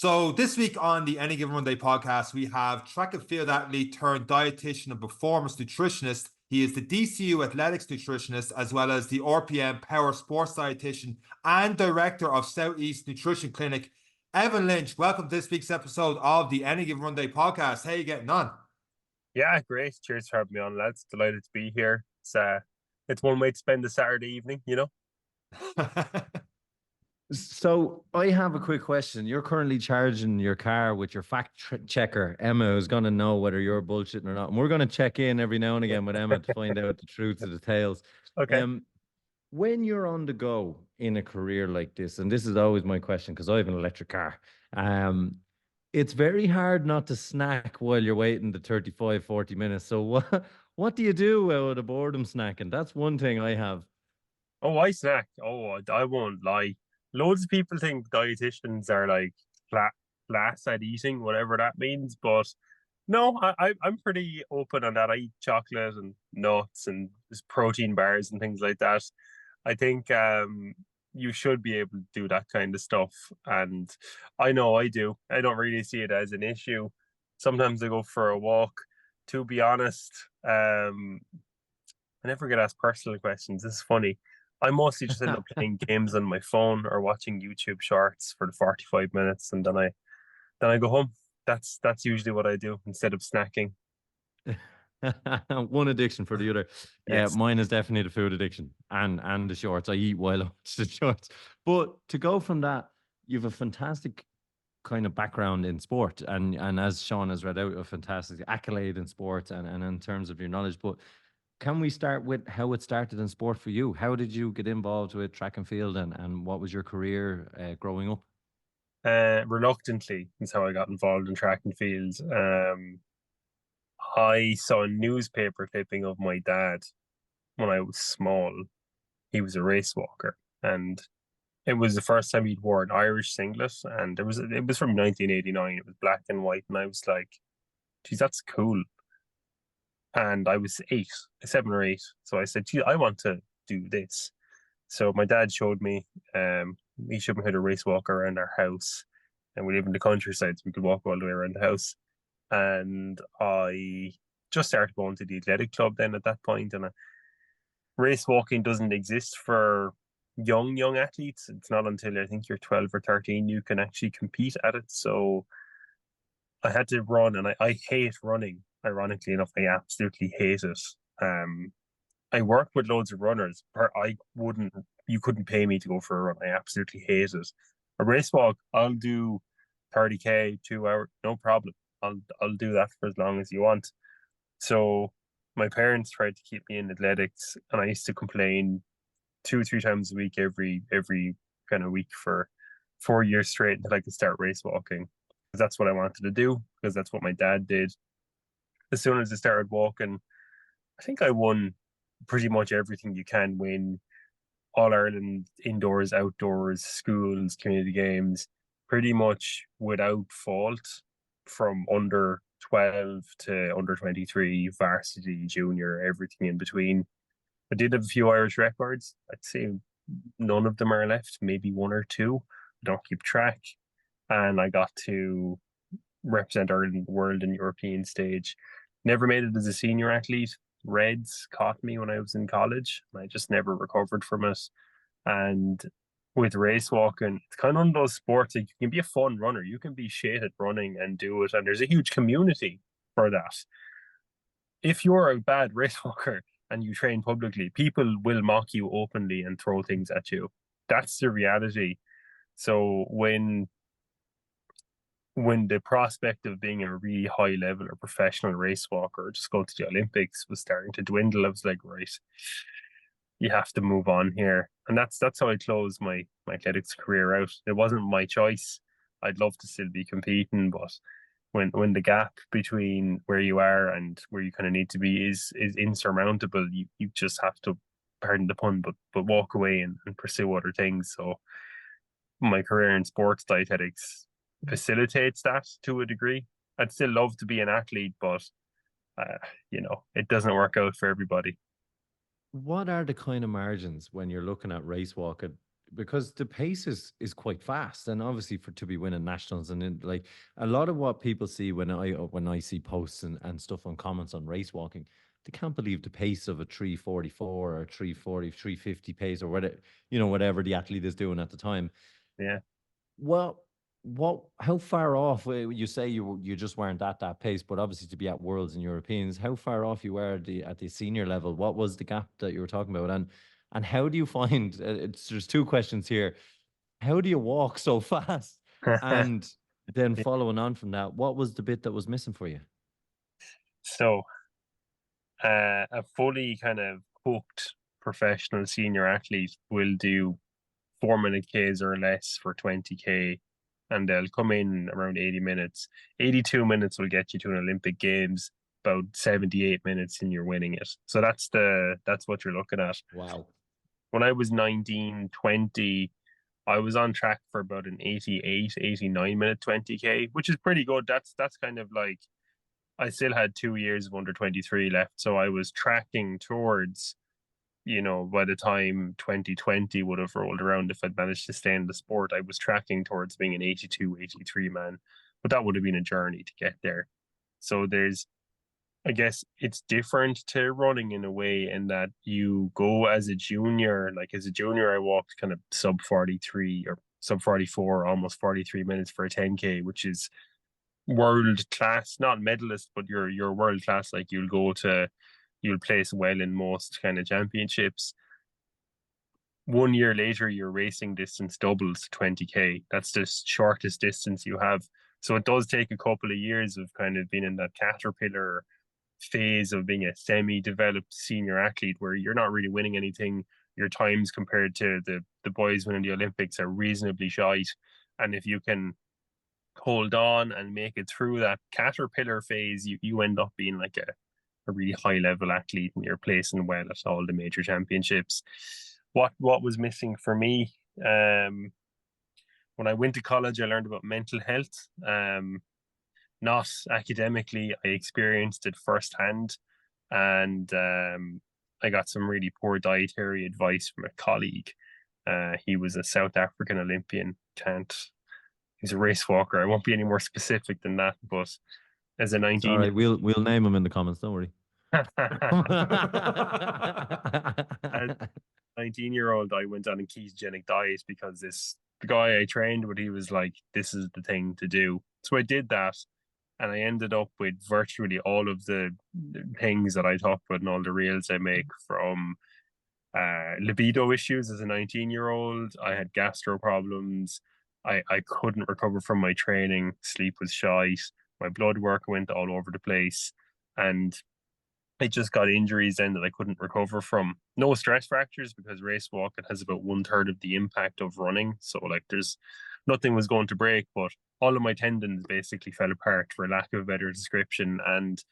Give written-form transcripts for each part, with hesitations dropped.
So this week on the Any Given Monday podcast, we have track and field athlete turned dietitian and performance nutritionist. He is the DCU athletics nutritionist as well as the RPM power sports dietitian and director of Southeast Nutrition Clinic. Evan Lynch, welcome to this week's episode of the Any Given Monday podcast. How are you getting on? Yeah, great. Cheers for having me on, lads. Delighted to be here. It's one way to spend the Saturday evening, you know? So I have a quick question. You're currently charging your car with your checker. Emma is going to know whether you're bullshitting or not. And we're going to check in every now and again with Emma to find out the truth of the tales. Okay. When you're on the go in a career like this, and this is always my question because I have an electric car, it's very hard not to snack while you're waiting the 35, 40 minutes. So what do you do out of boredom snacking? That's one thing I have. Oh, I snack. Oh, I won't lie. Loads of people think dietitians are like flat at eating, whatever that means. But no, I'm pretty open on that. I eat chocolate and nuts and protein bars and things like that. I think you should be able to do that kind of stuff. And I know I do. I don't really see it as an issue. Sometimes I go for a walk. To be honest, I never get asked personal questions. This is funny. I mostly just end up playing games on my phone or watching YouTube shorts for the 45 minutes, and then I go home. That's usually what I do instead of snacking. One addiction for the other. Yes. Mine is definitely the food addiction and the shorts. I eat while I watch the shorts. But to go from that, you have a fantastic kind of background in sport, and as Sean has read out, a fantastic accolade in sport and in terms of your knowledge. But can we start with how it started in sport for you? How did you get involved with track and field, and what was your career growing up? Reluctantly is how I got involved in track and field. I saw a newspaper clipping of my dad when I was small. He was a race walker, and it was the first time he'd wore an Irish singlet, and it was from 1989. It was black and white, and I was like, "Geez, that's cool." And I was 7 or 8, so I said, "Gee, I want to do this." So my dad showed me. He showed me how to race walk around our house, and we live in the countryside, so we could walk all the way around the house. And I just started going to the athletic club then at that point, and race walking doesn't exist for young athletes. It's not until I think you're 12 or 13 you can actually compete at it. So I had to run, and I hate running. Ironically enough, I absolutely hate it. I work with loads of runners, but you couldn't pay me to go for a run. I absolutely hate it. A race walk, I'll do 30K, 2 hours, no problem. I'll do that for as long as you want. So my parents tried to keep me in athletics, and I used to complain 2 or 3 times a week, every kind of week for 4 years straight until I could start race walking. Because that's what I wanted to do, because that's what my dad did. As soon as I started walking, I think I won pretty much everything you can win. All Ireland, indoors, outdoors, schools, community games, pretty much without fault, from under 12 to under 23, varsity, junior, everything in between. I did have a few Irish records. I'd say none of them are left, maybe one or two. I don't keep track. And I got to represent Ireland in the world and European stage. Never made it as a senior athlete. Reds caught me when I was in college, and I just never recovered from it. And with race walking, it's kind of one of those sports that you can be a fun runner. You can be shit at running and do it, and there's a huge community for that. If you're a bad race walker and you train publicly, people will mock you openly and throw things at you. That's the reality. So when the prospect of being a really high level or professional race walker or just go to the Olympics was starting to dwindle, I was like, right, you have to move on here. And that's how I closed my athletics career out. It wasn't my choice. I'd love to still be competing, but when the gap between where you are and where you kind of need to be is insurmountable, you just have to, pardon the pun, but walk away and pursue other things. So my career in sports dietetics facilitates that to a degree. I'd still love to be an athlete, but it doesn't work out for everybody. What are the kind of margins when you're looking at race walking? because the pace is quite fast, and obviously to be winning nationals, and then, like, a lot of what people see when I see posts and stuff on comments on race walking, they can't believe the pace of a 3:44 or 3:40, 3:50 pace, or whatever, whatever the athlete is doing at the time. Yeah. Well, how far off, you say you just weren't at that pace, but obviously to be at Worlds and Europeans, how far off you were at the senior level? What was the gap that you were talking about? And how do you find, there's two questions here. How do you walk so fast? And then following on from that, what was the bit that was missing for you? So, a fully kind of cooked professional senior athlete will do 4-minute Ks or less for 20K, and they'll come in around 80 minutes. 82 minutes will get you to an Olympic Games. About 78 minutes and you're winning it. So that's what you're looking at. Wow. When I was 19, 20, I was on track for about an 88, 89 minute 20K, which is pretty good. That's kind of like, I still had 2 years of under 23 left. So I was tracking towards, by the time 2020 would have rolled around, if I'd managed to stay in the sport, I was tracking towards being an 82, 83 man. But that would have been a journey to get there. So I guess it's different to running in a way in that you go as a junior. Like as a junior, I walked kind of sub 43 or sub 44, almost 43 minutes for a 10K, which is world class, not medalist, but you're world class. Like you'll place well in most kind of championships. 1 year later, your racing distance doubles to 20K. That's the shortest distance you have. So it does take a couple of years of kind of being in that caterpillar phase of being a semi-developed senior athlete where you're not really winning anything. Your times compared to the boys winning the Olympics are reasonably shite. And if you can hold on and make it through that caterpillar phase, you end up being like a really high level athlete, and you're placing well at all the major championships. What was missing for me, when I went to college, I learned about mental health. Not academically, I experienced it firsthand, and I got some really poor dietary advice from a colleague. He was a South African Olympian. He's a race walker. I won't be any more specific than that, but as a 19, all right, we'll name him in the comments, don't worry. As 19-year-old, I went on a ketogenic diet because the guy I trained with, he was like, this is the thing to do. So I did that, and I ended up with virtually all of the things that I talk about and all the reels I make, from libido issues as a 19-year-old. I had gastro problems. I couldn't recover from my training. Sleep was shite. My blood work went all over the place. And I just got injuries then that I couldn't recover from. No stress fractures, because race walking has about 1/3 of the impact of running. So like nothing was going to break, but all of my tendons basically fell apart, for lack of a better description. And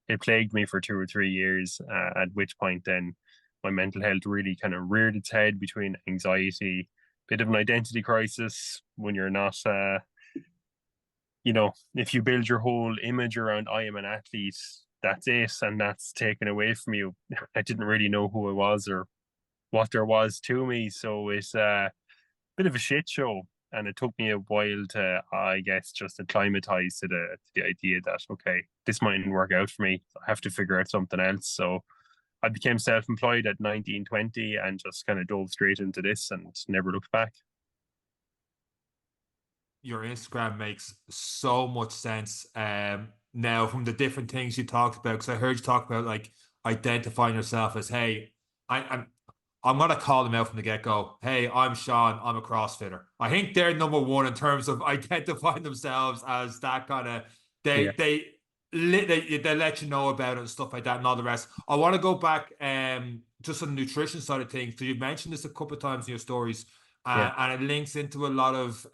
it plagued me for 2 or 3 years, at which point then my mental health really kind of reared its head, between anxiety, bit of an identity crisis when you're not, if you build your whole image around I am an athlete, that's it, and that's taken away from you. I didn't really know who I was or what there was to me. So it's a bit of a shit show. And it took me a while to, I guess, just acclimatize to the idea that, okay, this mightn't work out for me. I have to figure out something else. So I became self-employed at 19, 20 and just kind of dove straight into this and never looked back. Your Instagram makes so much sense now, from the different things you talked about, because I heard you talk about like identifying yourself as, hey, I'm gonna call them out from the get-go. Hey, I'm Sean, I'm a CrossFitter. I think they're number one in terms of identifying themselves as that kind of, Yeah. they let you know about it and stuff like that and all the rest. I want to go back just on the nutrition side of things. So you've mentioned this a couple of times in your stories, Yeah. and it links into a lot of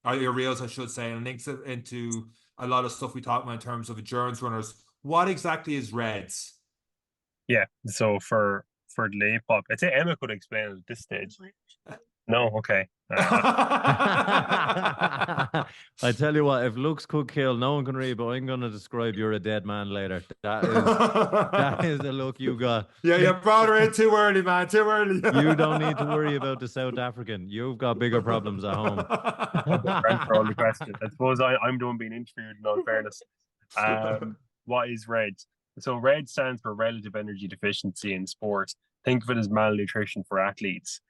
or your reels, I should say, and links into a lot of stuff we talk about in terms of endurance runners. What exactly is REDS? Yeah. So for the lay pop, I'd say Emma could explain it at this stage. No, okay. I tell you what, if looks could kill, no one can read, but I'm going to describe you're a dead man later. That is the look you got. Yeah, you brought her in too early, man. Too early. You don't need to worry about the South African. You've got bigger problems at home. I'll answer all the questions. I suppose I'm the one being interviewed in all fairness. What is RED? So RED stands for Relative Energy Deficiency in Sport. Think of it as malnutrition for athletes.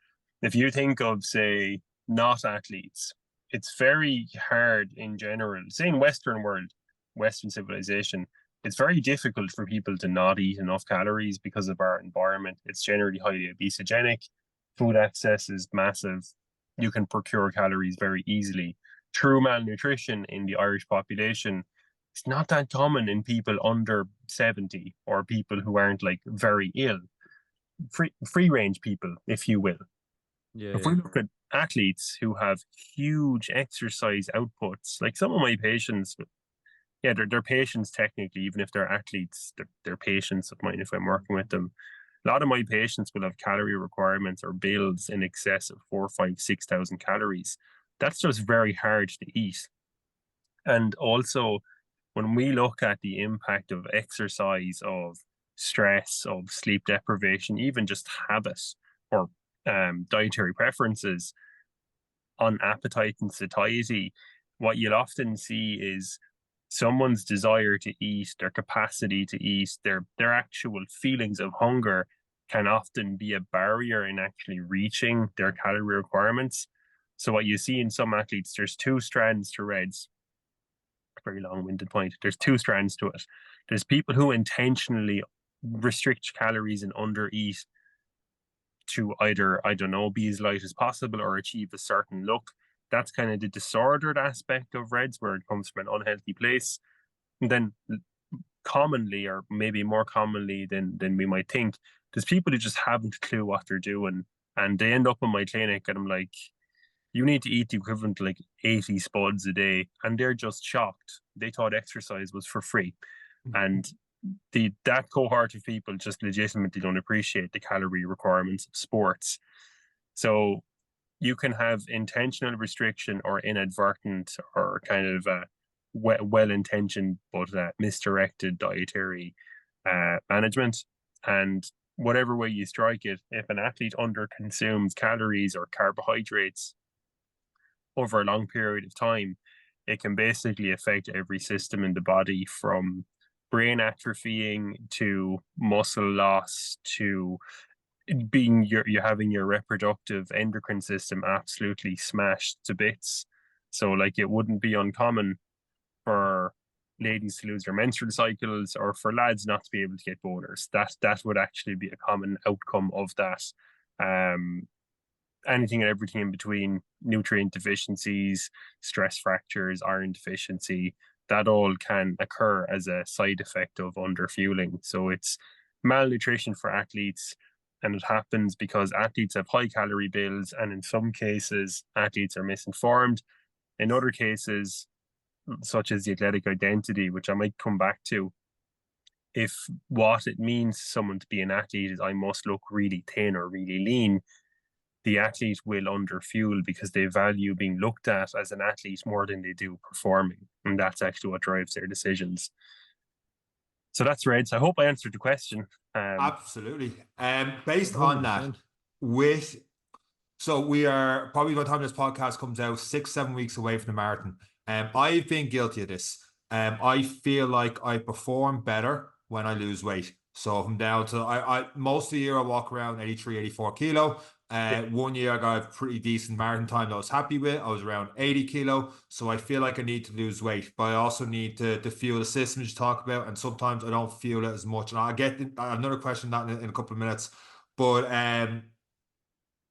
If you think of, say, not athletes, it's very hard in general, say in Western world, Western civilization, it's very difficult for people to not eat enough calories because of our environment. It's generally highly obesogenic. Food access is massive. You can procure calories very easily. True malnutrition in the Irish population, it's not that common in people under 70 or people who aren't like very ill. Free range people, if you will. Yeah, If we look at athletes who have huge exercise outputs, like some of my patients, yeah, they're patients technically, even if they're athletes, they're patients of mine if I'm working with them. A lot of my patients will have calorie requirements or builds in excess of 4, 5, 6,000 calories. That's just very hard to eat. And also, when we look at the impact of exercise, of stress, of sleep deprivation, even just habits or dietary preferences on appetite and satiety, what you'll often see is someone's desire to eat, their capacity to eat, their actual feelings of hunger can often be a barrier in actually reaching their calorie requirements. So what you see in some athletes, there's two strands to REDS. Very long-winded point. There's two strands to it. There's people who intentionally restrict calories and undereat to either, I don't know, be as light as possible or achieve a certain look. That's kind of the disordered aspect of REDS, where it comes from an unhealthy place. And then commonly, or maybe more commonly than we might think, there's people who just haven't a clue what they're doing. And they end up in my clinic and I'm like, you need to eat the equivalent of like 80 spuds a day. And they're just shocked. They thought exercise was for free. And that cohort of people just legitimately don't appreciate the calorie requirements of sports. So you can have intentional restriction or inadvertent or kind of well-intentioned but misdirected dietary management. And whatever way you strike it, if an athlete underconsumes calories or carbohydrates over a long period of time, it can basically affect every system in the body, from brain atrophying to muscle loss to being you're having your reproductive endocrine system absolutely smashed to bits. So like it wouldn't be uncommon for ladies to lose their menstrual cycles or for lads not to be able to get boners. That would actually be a common outcome of that. Anything and everything in between, nutrient deficiencies, stress fractures, iron deficiency, that all can occur as a side effect of underfueling. So it's malnutrition for athletes, and it happens because athletes have high calorie bills, and in some cases, athletes are misinformed. In other cases, such as the athletic identity, which I might come back to, if what it means to someone to be an athlete is I must look really thin or really lean, the athlete will underfuel because they value being looked at as an athlete more than they do performing. And that's actually what drives their decisions. So that's REDS. I hope I answered the question. Absolutely. Based on that, so we are probably, by the time this podcast comes out, 6-7 weeks away from the marathon. I've been guilty of this. I feel like I perform better when I lose weight. So if I'm down to, I most of the year I walk around 83, 84 kilo. One year I got a pretty decent marathon time that I was happy with. I was around 80 kilo. So I feel like I need to lose weight, but I also need to fuel the systems you talk about. And sometimes I don't feel it as much. And I'll get another question on that in a couple of minutes. But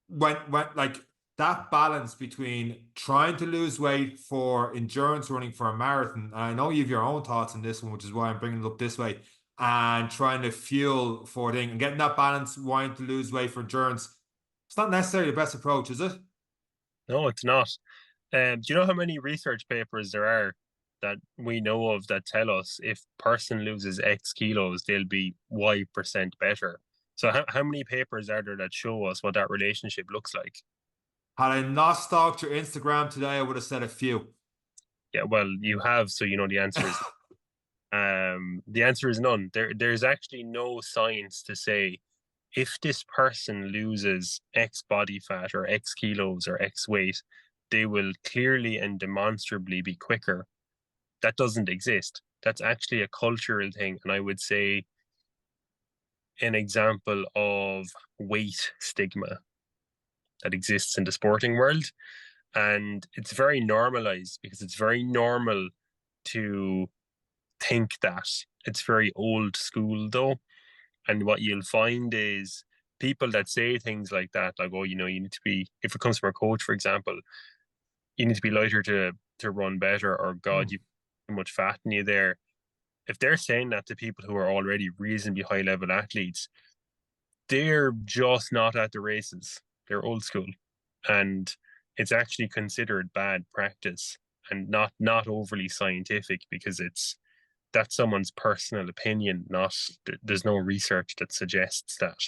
when like that balance between trying to lose weight for endurance running for a marathon, and I know you have your own thoughts on this one, which is why I'm bringing it up this way, and trying to fuel for thing and getting that balance, wanting to lose weight for endurance, it's not necessarily the best approach, is it? No, it's not. Do you know how many research papers there are that we know of that tell us if person loses X kilos, they'll be Y% better? So how many papers are there that show us what that relationship looks like? Had I not stalked your Instagram today, I would have said a few. Yeah, well, you have, so you know the answer is the answer is none. There's actually no science to say if this person loses X body fat or X kilos or X weight, they will clearly and demonstrably be quicker. That doesn't exist. That's actually a cultural thing. And I would say an example of weight stigma that exists in the sporting world. And it's very normalized because it's very normal to think that. It's very old school though. And what you'll find is people that say things like that, like, oh, you know, you need to be, if it comes from a coach, for example, you need to be lighter to run better, or God, you've too much fat in you there. If they're saying that to people who are already reasonably high level athletes, they're just not at the races. They're old school. And it's actually considered bad practice and not overly scientific, because that's someone's personal opinion, not there's no research that suggests that.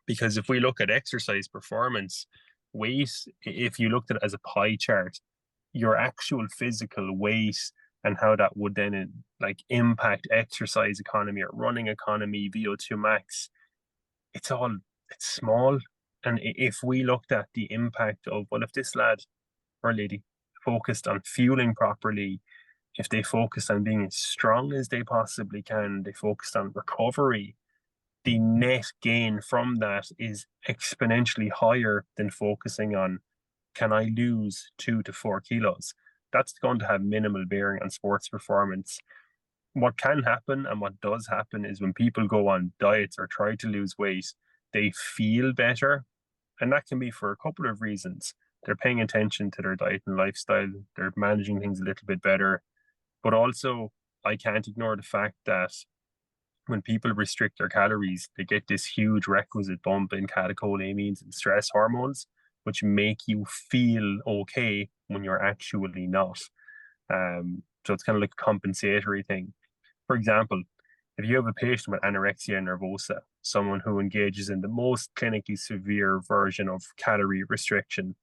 Because if we look at exercise performance, weight, if you looked at it as a pie chart, your actual physical weight and how that would then like impact exercise economy or running economy, VO2 max, it's small. And if we looked at the impact of, well, if this lad or lady focused on fueling properly, if they focused on being as strong as they possibly can, they focused on recovery, the net gain from that is exponentially higher than focusing on, can I lose 2 to 4 kilos? That's going to have minimal bearing on sports performance. What can happen and what does happen is when people go on diets or try to lose weight, they feel better. And that can be for a couple of reasons. They're paying attention to their diet and lifestyle, they're managing things a little bit better. But also, I can't ignore the fact that when people restrict their calories, they get this huge requisite bump in catecholamines and stress hormones, which make you feel okay when you're actually not. So it's kind of like a compensatory thing. For example, if you have a patient with anorexia nervosa, someone who engages in the most clinically severe version of calorie restriction,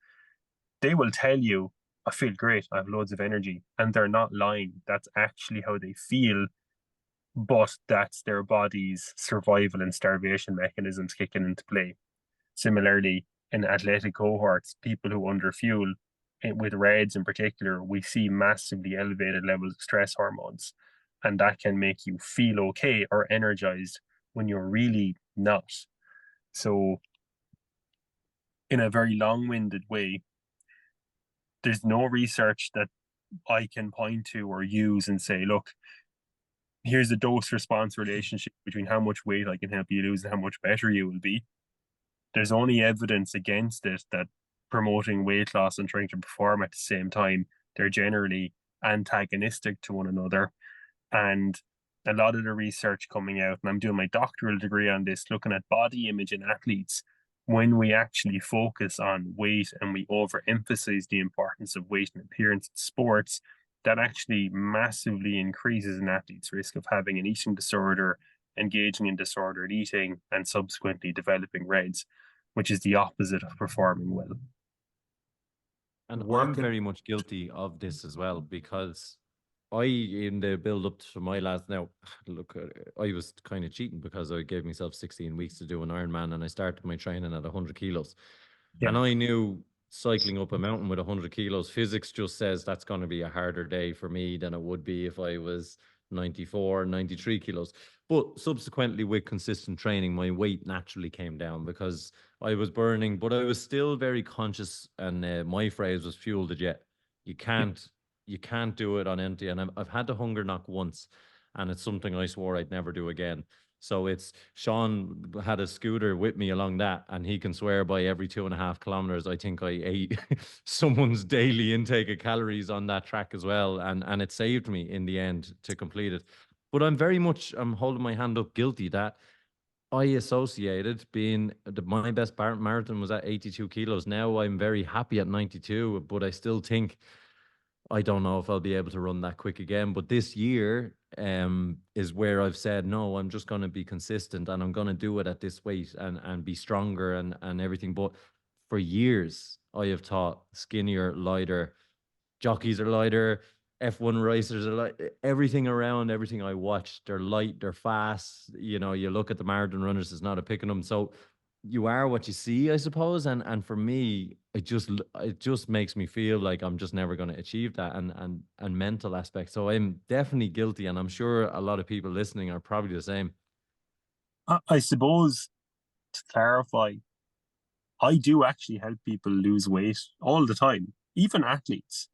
they will tell you, I feel great, I have loads of energy. And they're not lying. That's actually how they feel, but that's their body's survival and starvation mechanisms kicking into play. Similarly, in athletic cohorts, people who underfuel, with REDs in particular, we see massively elevated levels of stress hormones. And that can make you feel okay or energized when you're really not. So, in a very long winded way, there's no research that I can point to or use and say, look, here's the dose response relationship between how much weight I can help you lose and how much better you will be. There's only evidence against it that promoting weight loss and trying to perform at the same time, they're generally antagonistic to one another. And a lot of the research coming out, and I'm doing my doctoral degree on this, looking at body image in athletes, when we actually focus on weight and we overemphasize the importance of weight and appearance in sports, that actually massively increases an athlete's risk of having an eating disorder, engaging in disordered eating, and subsequently developing REDs, which is the opposite of performing well. And I'm very much guilty of this as well, because in the build up to my last, now, look, I was kind of cheating because I gave myself 16 weeks to do an Ironman, and I started my training at 100 kilos. Yeah. And I knew cycling up a mountain with 100 kilos, physics just says that's going to be a harder day for me than it would be if I was 94, 93 kilos. But subsequently, with consistent training, my weight naturally came down because I was burning, but I was still very conscious. And my phrase was fuel the jet. You can't do it on empty. And I've had the hunger knock once, and it's something I swore I'd never do again. So it's Sean had a scooter with me along that, and he can swear by every 2.5 kilometers, I think I ate someone's daily intake of calories on that track as well. And it saved me in the end to complete it. But I'm holding my hand up guilty that I associated being my best marathon was at 82 kilos. Now I'm very happy at 92, but I still think I don't know if I'll be able to run that quick again. But this year is where I've said, no, I'm just going to be consistent and I'm going to do it at this weight and be stronger and everything. But for years, I have thought skinnier, lighter, jockeys are lighter, F1 racers are light, everything around, everything I watch, they're light, they're fast. You know, you look at the marathon runners, it's not a pick on them. So you are what you see, I suppose. And for me, it just makes me feel like I'm just never going to achieve that, and mental aspect. So I'm definitely guilty, and I'm sure a lot of people listening are probably the same. I suppose, to clarify, I do actually help people lose weight all the time, even athletes.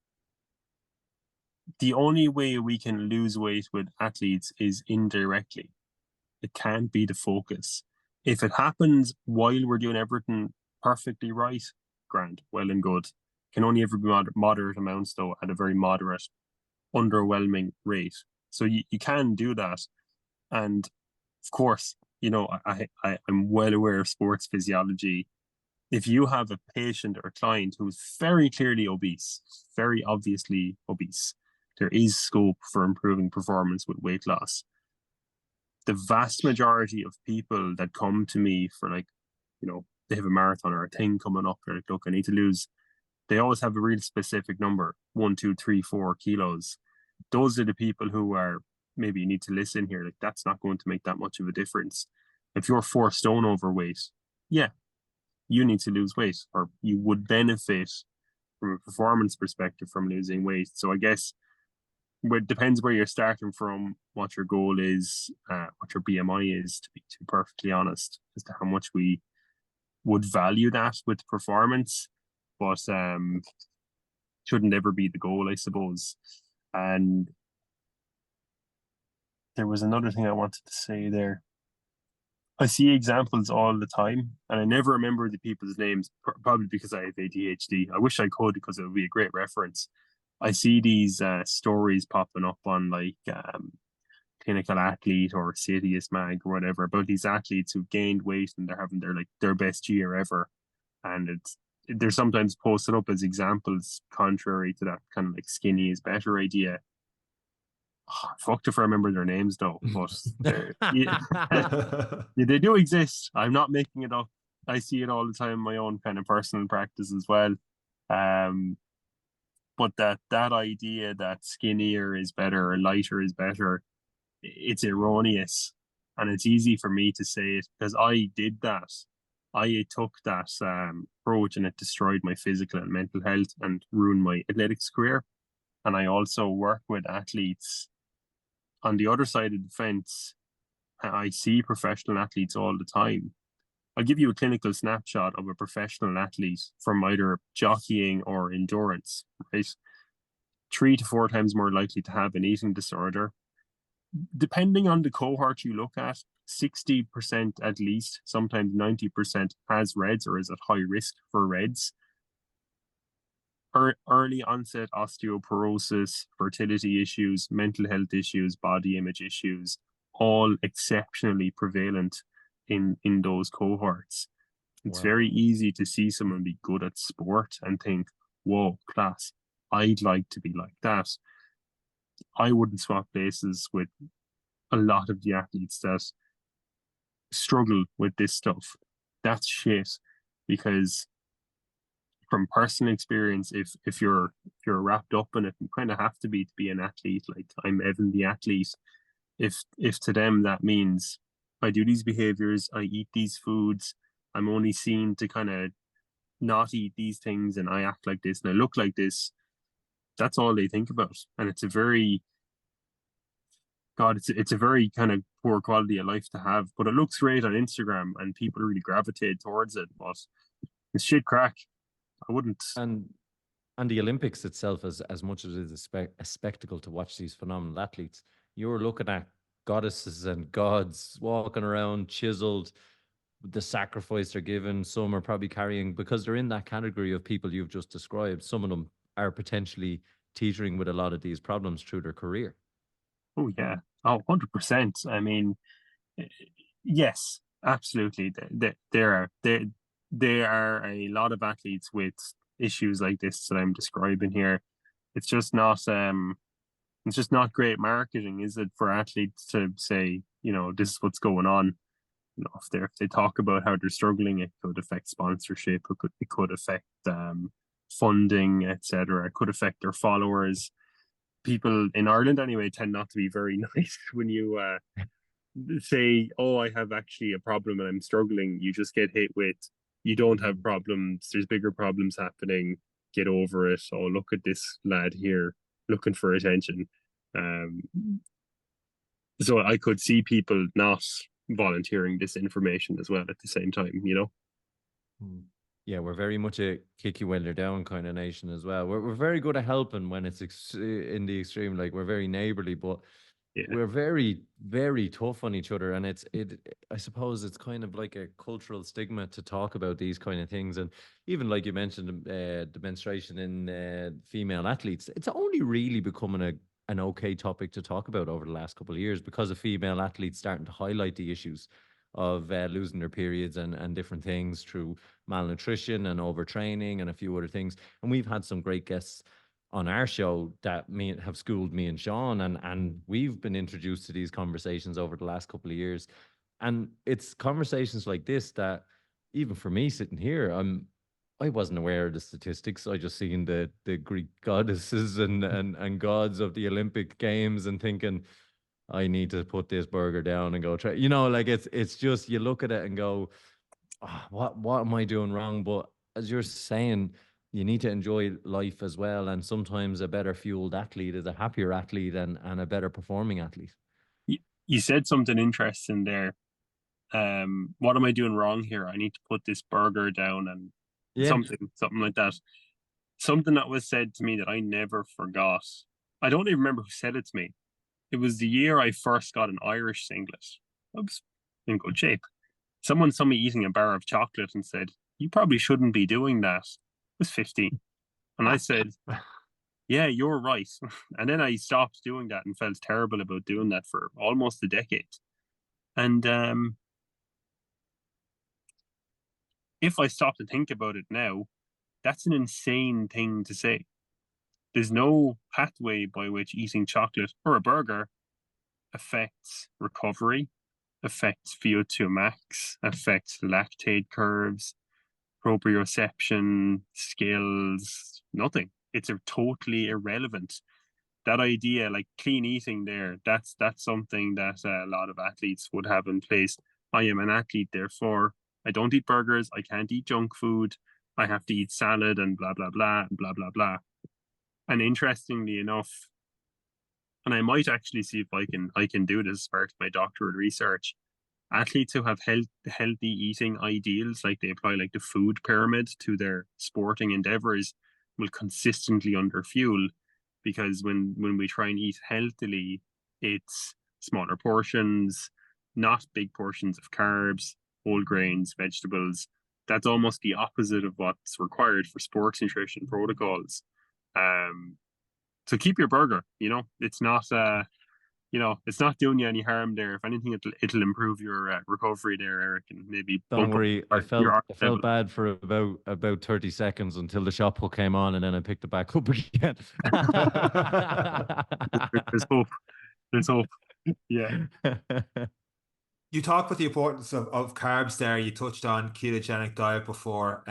The only way we can lose weight with athletes is indirectly. It can't be the focus. If it happens while we're doing everything perfectly right, grand, well and good. Can only ever be moderate amounts, though, at a very moderate, underwhelming rate. So you can do that. And of course, you know, I'm well aware of sports physiology. If you have a patient or a client who's very clearly obese, very obviously obese, there is scope for improving performance with weight loss. The vast majority of people that come to me for, like, you know, they have a marathon or a thing coming up, they're like, look, I need to lose. They always have a real specific number, 1, 2, 3, 4 kilos. Those are the people who are, maybe you need to listen here. Like, that's not going to make that much of a difference. If you're 4 stone overweight, yeah, you need to lose weight, or you would benefit from a performance perspective from losing weight. So I guess it depends where you're starting from, what your goal is, what your BMI is, to be perfectly honest, as to how much we would value that with performance. But shouldn't ever be the goal, I suppose. And there was another thing I wanted to say there. I see examples all the time, and I never remember the people's names, probably because I have ADHD. I wish I could, because it would be a great reference. I see these stories popping up on, like, Clinical Athlete or Citius Mag or whatever, about these athletes who gained weight and they're having their best year ever. And they're sometimes posted up as examples contrary to that kind of like skinny is better idea. Oh, fucked if I remember their names, though, but yeah, they do exist. I'm not making it up. I see it all the time in my own kind of personal practice as well. But that idea that skinnier is better or lighter is better, it's erroneous. And it's easy for me to say it because I did that. I took that approach, and it destroyed my physical and mental health and ruined my athletics career. And I also work with athletes on the other side of the fence. I see professional athletes all the time. I'll give you a clinical snapshot of a professional athlete from either jockeying or endurance, right? 3 to 4 times more likely to have an eating disorder. Depending on the cohort you look at, 60% at least, sometimes 90% has REDS or is at high risk for REDS. Early onset osteoporosis, fertility issues, mental health issues, body image issues, all exceptionally prevalent in those cohorts. It's very easy to see someone be good at sport and think, whoa, class, I'd like to be like that. I wouldn't swap places with a lot of the athletes that struggle with this stuff. That's shit, because from personal experience, if you're wrapped up in it, you kind of have to be an athlete. Like, I'm Evan the athlete. If to them that means I do these behaviors, I eat these foods, I'm only seen to kind of not eat these things, and I act like this and I look like this, that's all they think about. And it's a very it's a very kind of poor quality of life to have. But it looks great on Instagram and people really gravitate towards it. But it's shit crack. I wouldn't. And the Olympics itself, as much as it is a spectacle to watch these phenomenal athletes, you're looking at goddesses and gods walking around chiseled, the sacrifice they're given. Some are probably carrying, because they're in that category of people you've just described, some of them are potentially teetering with a lot of these problems through their career. Oh yeah. Oh, 100%. I mean, yes, absolutely. There are a lot of athletes with issues like this that I'm describing here. It's just not great marketing, is it, for athletes to say, you know, this is what's going on. if they talk about how they're struggling, it could affect sponsorship, it could affect funding, etc. It could affect their followers. People in Ireland anyway tend not to be very nice when you say, oh, I have actually a problem and I'm struggling. You just get hit with, you don't have problems, there's bigger problems happening, get over it. Oh, look at this lad here looking for attention. So I could see people not volunteering this information as well at the same time, Yeah, we're very much a kick you when they're down kind of nation as well. We're very good at helping when it's in the extreme. Like, we're very neighborly, but we're very, very tough on each other. And I suppose it's kind of like a cultural stigma to talk about these kind of things. And even like you mentioned, the menstruation in female athletes, it's only really becoming an okay topic to talk about over the last couple of years because of female athletes starting to highlight the issues of losing their periods and different things through malnutrition and overtraining and a few other things. And we've had some great guests on our show that have schooled me and Sean, and we've been introduced to these conversations over the last couple of years. And it's conversations like this that, even for me sitting here, I wasn't aware of the statistics. I just seen the Greek goddesses and gods of the Olympic Games and thinking, I need to put this burger down and go try. Like, it's just, you look at it and go, oh, what am I doing wrong? But as you're saying, you need to enjoy life as well. And sometimes a better fueled athlete is a happier athlete and a better performing athlete. You said something interesting there. What am I doing wrong here? I need to put this burger down and something like that. Something that was said to me that I never forgot. I don't even remember who said it to me. It was the year I first got an Irish singlet. I was in good shape. Someone saw me eating a bar of chocolate and said, you probably shouldn't be doing that. I was 15. And I said, yeah, you're right. And then I stopped doing that and felt terrible about doing that for almost a decade. And if I stop to think about it now, that's an insane thing to say. There's no pathway by which eating chocolate or a burger affects recovery, affects VO2 max, affects lactate curves, proprioception, skills, nothing. It's totally irrelevant. That idea, like clean eating there, that's something that a lot of athletes would have in place. I am an athlete, therefore I don't eat burgers, I can't eat junk food, I have to eat salad and blah, blah, blah, and blah, blah, blah. And interestingly enough, and I might actually see if I can do this as part of my doctorate research, athletes who have healthy eating ideals, like they apply like the food pyramid to their sporting endeavors, will consistently underfuel, because when we try and eat healthily, it's smaller portions, not big portions of carbs, whole grains, vegetables. That's almost the opposite of what's required for sports nutrition protocols. So keep your burger. It's not it's not doing you any harm there. If anything, it'll improve your recovery there, Eric, and maybe don't worry. I felt bad for about 30 seconds until the shot put came on, and then I picked it back up again. There's hope. There's hope. Yeah. You talked about the importance of carbs there. You touched on ketogenic diet before.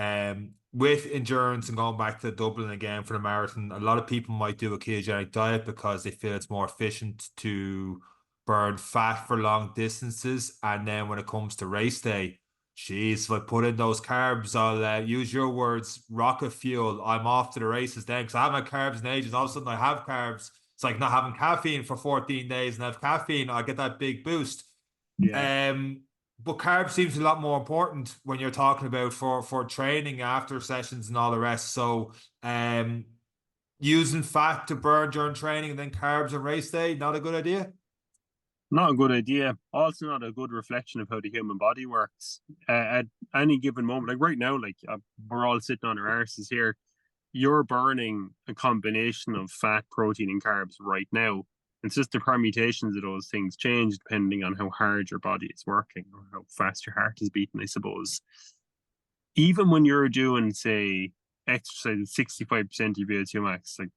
With endurance and going back to Dublin again for the marathon, a lot of people might do a ketogenic diet because they feel it's more efficient to burn fat for long distances. And then when it comes to race day, geez, if I put in those carbs, I'll use your words, rocket fuel. I'm off to the races then, because I haven't had carbs in ages. All of a sudden I have carbs. It's like not having caffeine for 14 days, and I have caffeine, I get that big boost. Yeah. But carbs seems a lot more important when you're talking about for training after sessions and all the rest. So using fat to burn during training and then carbs on race day, not a good idea? Not a good idea. Also not a good reflection of how the human body works. At any given moment, like right now, like we're all sitting on our arses here, you're burning a combination of fat, protein, and carbs right now. It's just the permutations of those things change depending on how hard your body is working or how fast your heart is beating, I suppose. Even when you're doing, say, exercise at 65% of your VO2 max, like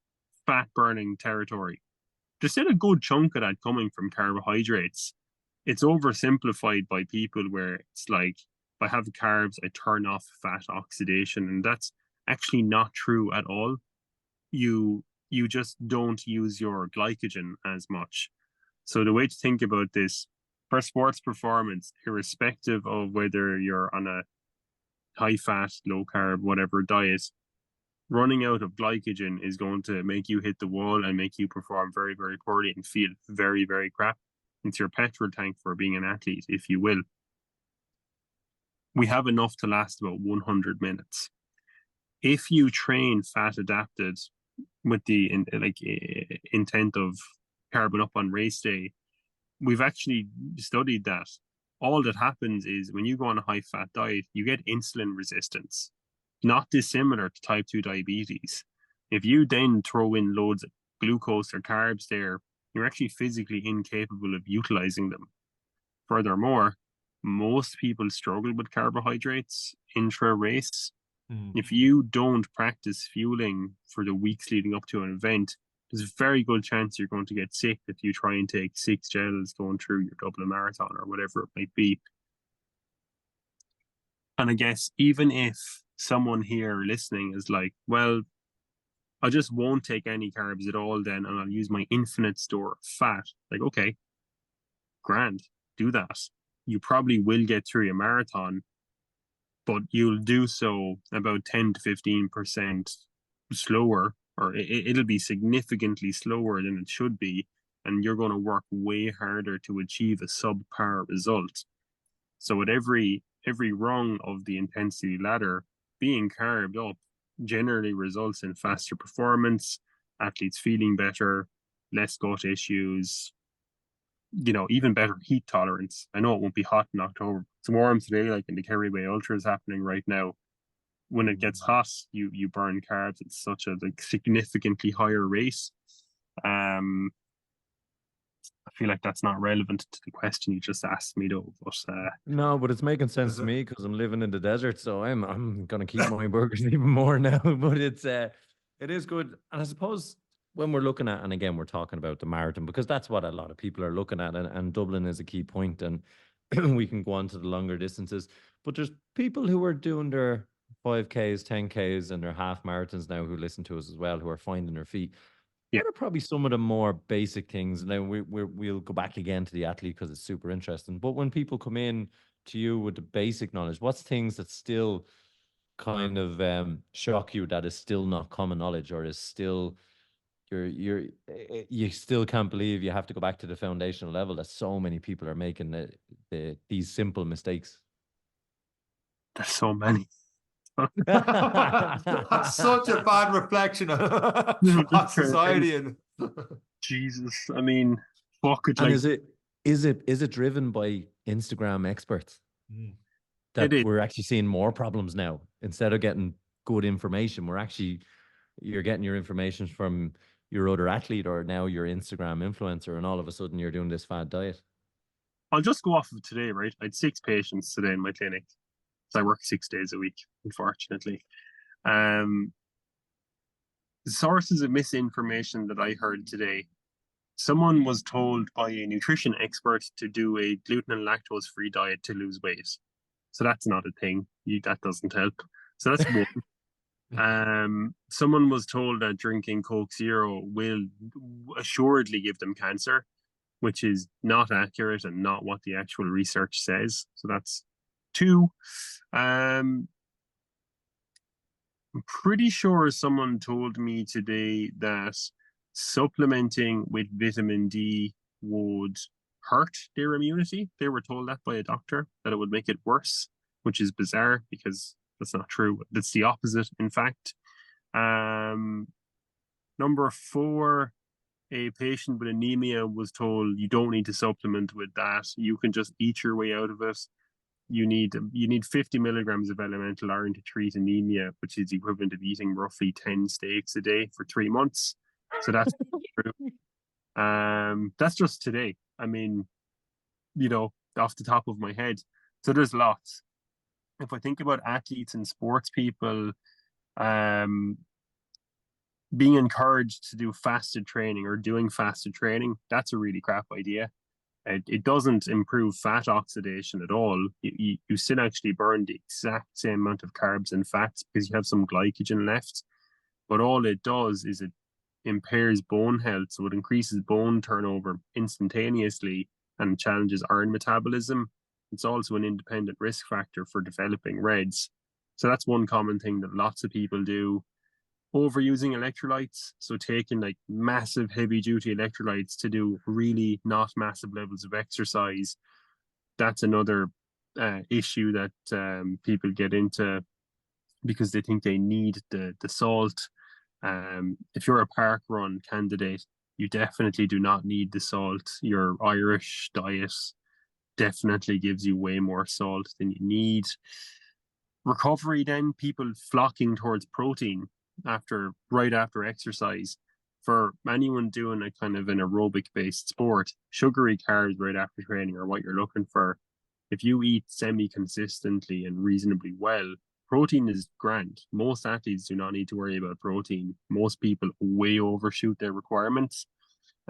fat burning territory, there's still a good chunk of that coming from carbohydrates. it's oversimplified by people where it's like, if I have carbs, I turn off fat oxidation, and that's actually not true at all. You just don't use your glycogen as much. So the way to think about this, for sports performance, irrespective of whether you're on a high fat, low carb, whatever diet, running out of glycogen is going to make you hit the wall and make you perform very, very poorly and feel very, very crap. It's your petrol tank for being an athlete, if you will. We have enough to last about 100 minutes. If you train fat adapted with the intent of carbon up on race day, we've actually studied that. All that happens is when you go on a high fat diet, you get insulin resistance, not dissimilar to type 2 diabetes. If you then throw in loads of glucose or carbs there, you're actually physically incapable of utilizing them. Furthermore, most people struggle with carbohydrates intra-race. If you don't practice fueling for the weeks leading up to an event, there's a very good chance you're going to get sick if you try and take 6 gels going through your Dublin Marathon or whatever it might be. And I guess even if someone here listening is like, well, I just won't take any carbs at all then, and I'll use my infinite store of fat. Like, okay, grand, do that. You probably will get through your marathon, but you'll do so about 10 to 15% slower, or it'll be significantly slower than it should be, and you're going to work way harder to achieve a subpar result. So at every rung of the intensity ladder, being carved up generally results in faster performance, athletes feeling better, less gut issues, even better heat tolerance. I know it won't be hot in October. It's warm today, like in the Kerry Bay Ultra is happening right now. When it gets hot, you burn carbs at such a significantly higher rate. I feel like that's not relevant to the question you just asked me, though. But no, but it's making sense to me because I'm living in the desert, so I'm gonna keep my burgers even more now. But it is good, and I suppose when we're looking at, and again we're talking about the marathon because that's what a lot of people are looking at, and Dublin is a key point, and we can go on to the longer distances. But there's people who are doing their 5Ks, 10Ks, and their half marathons now who listen to us as well, who are finding their feet. Yeah. What are probably some of the more basic things? Now we'll go back again to the athlete because it's super interesting. But when people come in to you with the basic knowledge, what's things that still kind of shock you that is still not common knowledge, or is still you still can't believe you have to go back to the foundational level that so many people are making these simple mistakes? there's so many. That's such a bad reflection of society. And Jesus, I mean, fuck it. And Like, is it driven by Instagram experts that we're actually seeing more problems now instead of getting good information? You're getting your information from your other athlete or now your Instagram influencer, and all of a sudden you're doing this fad diet. I'll just go off of today, right? I had 6 patients today in my clinic. So I work 6 days a week, unfortunately. The sources of misinformation that I heard today, someone was told by a nutrition expert to do a gluten and lactose-free diet to lose weight. So that's not a thing. That doesn't help. So that's one. Someone was told that drinking Coke Zero will assuredly give them cancer, which is not accurate and not what the actual research says. So that's 2. I'm pretty sure someone told me today that supplementing with vitamin D would hurt their immunity. They were told that by a doctor, that it would make it worse, which is bizarre because that's not true. That's the opposite, in fact. Number 4, a patient with anemia was told you don't need to supplement with that. You can just eat your way out of it. You need 50 milligrams of elemental iron to treat anemia, which is equivalent of eating roughly 10 steaks a day for 3 months. So that's true. That's just today. I mean, off the top of my head. So there's lots. If I think about athletes and sports people, being encouraged to do fasted training or doing fasted training, that's a really crap idea. It doesn't improve fat oxidation at all. You still actually burn the exact same amount of carbs and fats because you have some glycogen left. But all it does is it impairs bone health. So it increases bone turnover instantaneously and challenges iron metabolism. It's also an independent risk factor for developing REDs. So that's one common thing that lots of people do. Overusing electrolytes, so taking like massive heavy duty electrolytes to do really not massive levels of exercise. That's another issue that people get into because they think they need the salt. If you're a park run candidate, you definitely do not need the salt. Your Irish diet definitely gives you way more salt than you need. Recovery, then people flocking towards protein right after exercise. For anyone doing a kind of an aerobic based sport, sugary carbs right after training are what you're looking for. If you eat semi-consistently and reasonably well, protein is grand. Most athletes do not need to worry about protein. Most people way overshoot their requirements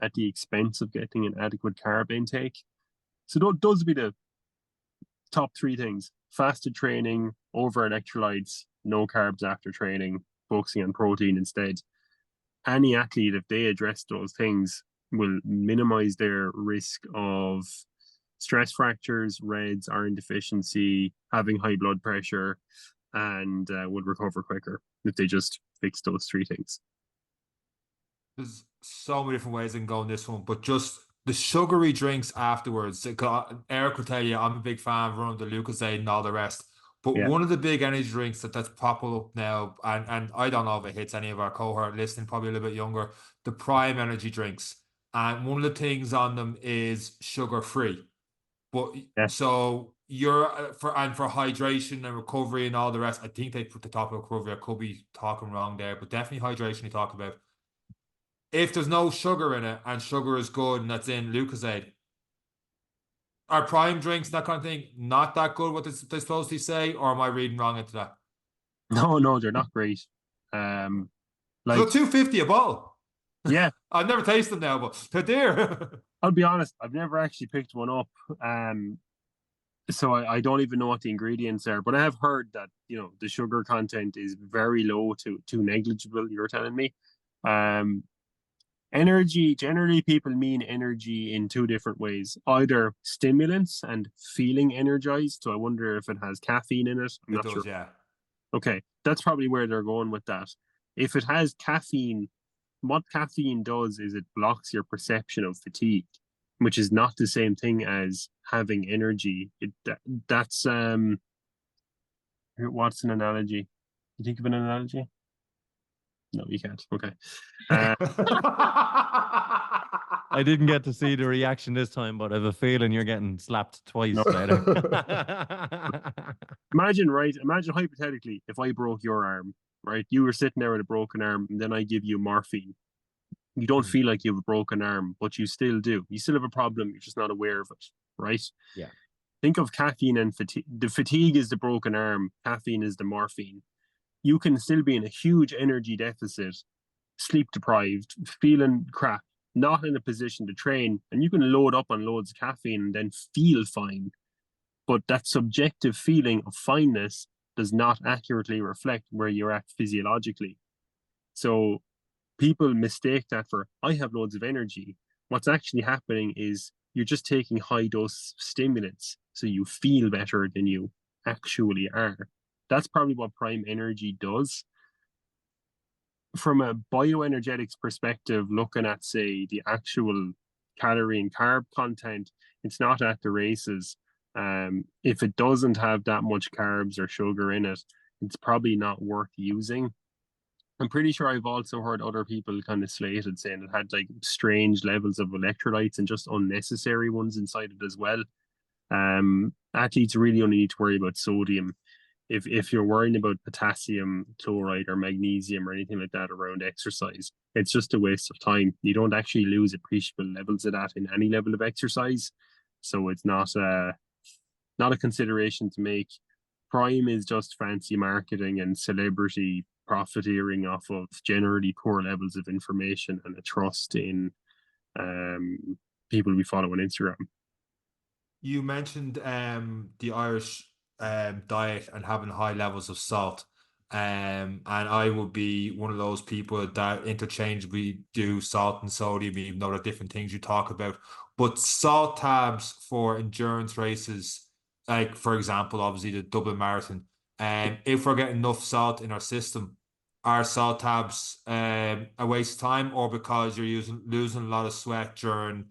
at the expense of getting an adequate carb intake. So those would be the top three things: fasted training, over electrolytes, no carbs after training, focusing on protein instead. Any athlete, if they address those things, will minimize their risk of stress fractures, REDs, iron deficiency, having high blood pressure, and would recover quicker if they just fix those three things. There's so many different ways I can go in this one, but just the sugary drinks afterwards. Eric will tell you I'm a big fan of running the Lucozade and all the rest. But Yeah. one of the big energy drinks that's popping up now, and I don't know if it hits any of our cohort listening, probably a little bit younger, the Prime energy drinks. And one of the things on them is sugar free. But Yeah. so you're for hydration and recovery and all the rest, I think they put the top of recovery. I could be talking wrong there, but definitely hydration they talk about. If there's no sugar in it and sugar is good and that's in Lucozade, are Prime drinks, that kind of thing, not that good what they're supposed to say, or am I reading wrong into that? No, they're not great. So Like, $2.50 a bottle. yeah, I've never tasted them now, but they're dear. I'll be honest, I've never actually picked one up. So I don't even know what the ingredients are, but I have heard that, the sugar content is very low to negligible, you're telling me. Energy, generally people mean energy in two different ways: either stimulants and feeling energized. So I wonder if it has caffeine in it. I'm not sure. Yeah. Okay, that's probably where they're going with that. If it has caffeine, what caffeine does is it blocks your perception of fatigue, which is not the same thing as having energy. That's what's an analogy? You think of an analogy? No, you can't. Okay. I didn't get to see the reaction this time, but I have a feeling you're getting slapped twice No. later. Imagine hypothetically, if I broke your arm, right? You were sitting there with a broken arm, and then I give you morphine. You don't feel like you have a broken arm, but you still do. You still have a problem. You're just not aware of it, right? Yeah. Think of caffeine and fatigue. The fatigue is the broken arm. Caffeine is the morphine. You can still be in a huge energy deficit, sleep deprived, feeling crap, not in a position to train, and you can load up on loads of caffeine and then feel fine. But that subjective feeling of fineness does not accurately reflect where you're at physiologically. So people mistake that for, I have loads of energy. What's actually happening is you're just taking high dose stimulants, so you feel better than you actually are. That's probably what Prime Energy does. From a bioenergetics perspective, looking at, say, the actual calorie and carb content, it's not at the races. If it doesn't have that much carbs or sugar in it, it's probably not worth using. I'm pretty sure I've also heard other people kind of slated saying it had like strange levels of electrolytes and just unnecessary ones inside it as well. Athletes really only need to worry about sodium. If you're worrying about potassium chloride or magnesium or anything like that around exercise, it's just a waste of time. You don't actually lose appreciable levels of that in any level of exercise. So it's not a consideration to make. Prime is just fancy marketing and celebrity profiteering off of generally poor levels of information and a trust in people we follow on Instagram. You mentioned the Irish diet and having high levels of salt. And I would be one of those people that interchangeably do salt and sodium, even though they're different things you talk about. But salt tabs for endurance races, like for example, obviously the Dublin Marathon, if we're getting enough salt in our system, are salt tabs a waste of time, or because you're losing a lot of sweat during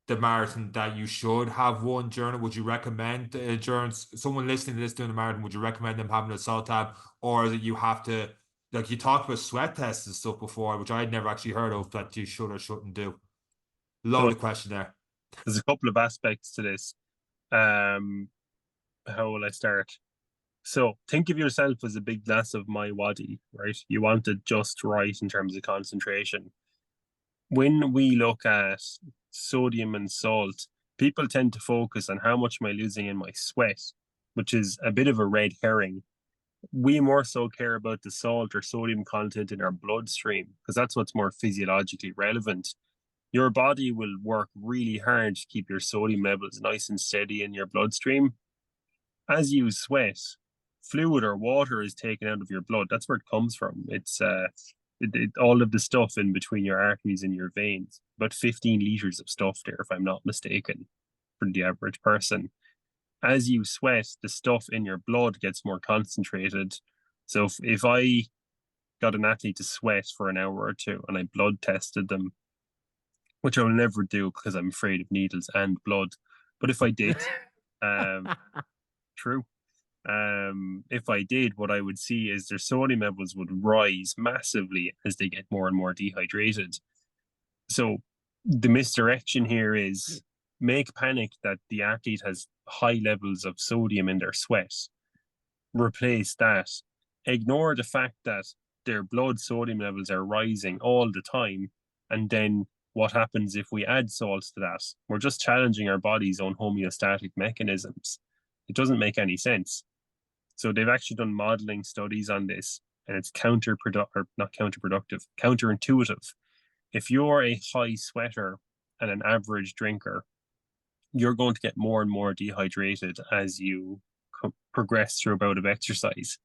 the marathon that you should have one during it? Would you recommend during someone listening to this doing the marathon, would you recommend them having a salt tab, or is it you have to, like you talked about sweat tests and stuff before, which I'd never actually heard of, that you should or shouldn't do? So Loaded question there. there's a couple of aspects to this. Um, how will I start? So think of yourself as a big glass of my waddy, right? You want it just right in terms of concentration. When we look at sodium and salt, people tend to focus on how much am I losing in my sweat, which is a bit of a red herring. We more so care about the salt or sodium content in our bloodstream because that's what's more physiologically relevant. Your body will work really hard to keep your sodium levels nice and steady in your bloodstream. As you sweat, fluid or water is taken out of your blood. That's where it comes from. It's all of the stuff in between your arteries and your veins. About 15 liters of stuff there, if I'm not mistaken, for the average person. As you sweat, the stuff in your blood gets more concentrated. So if I got an athlete to sweat for an hour or two and I blood tested them, which I will never do because I'm afraid of needles and blood, but if I did, true. If I did, what I would see is their sodium levels would rise massively as they get more and more dehydrated. So the misdirection here is make panic that the athlete has high levels of sodium in their sweat. Replace that. Ignore the fact that their blood sodium levels are rising all the time. And then what happens if we add salts to that? We're just challenging our body's own homeostatic mechanisms. It doesn't make any sense. So they've actually done modeling studies on this, and it's counterintuitive. If you're a high sweater and an average drinker, you're going to get more and more dehydrated as you progress through a bout of exercise.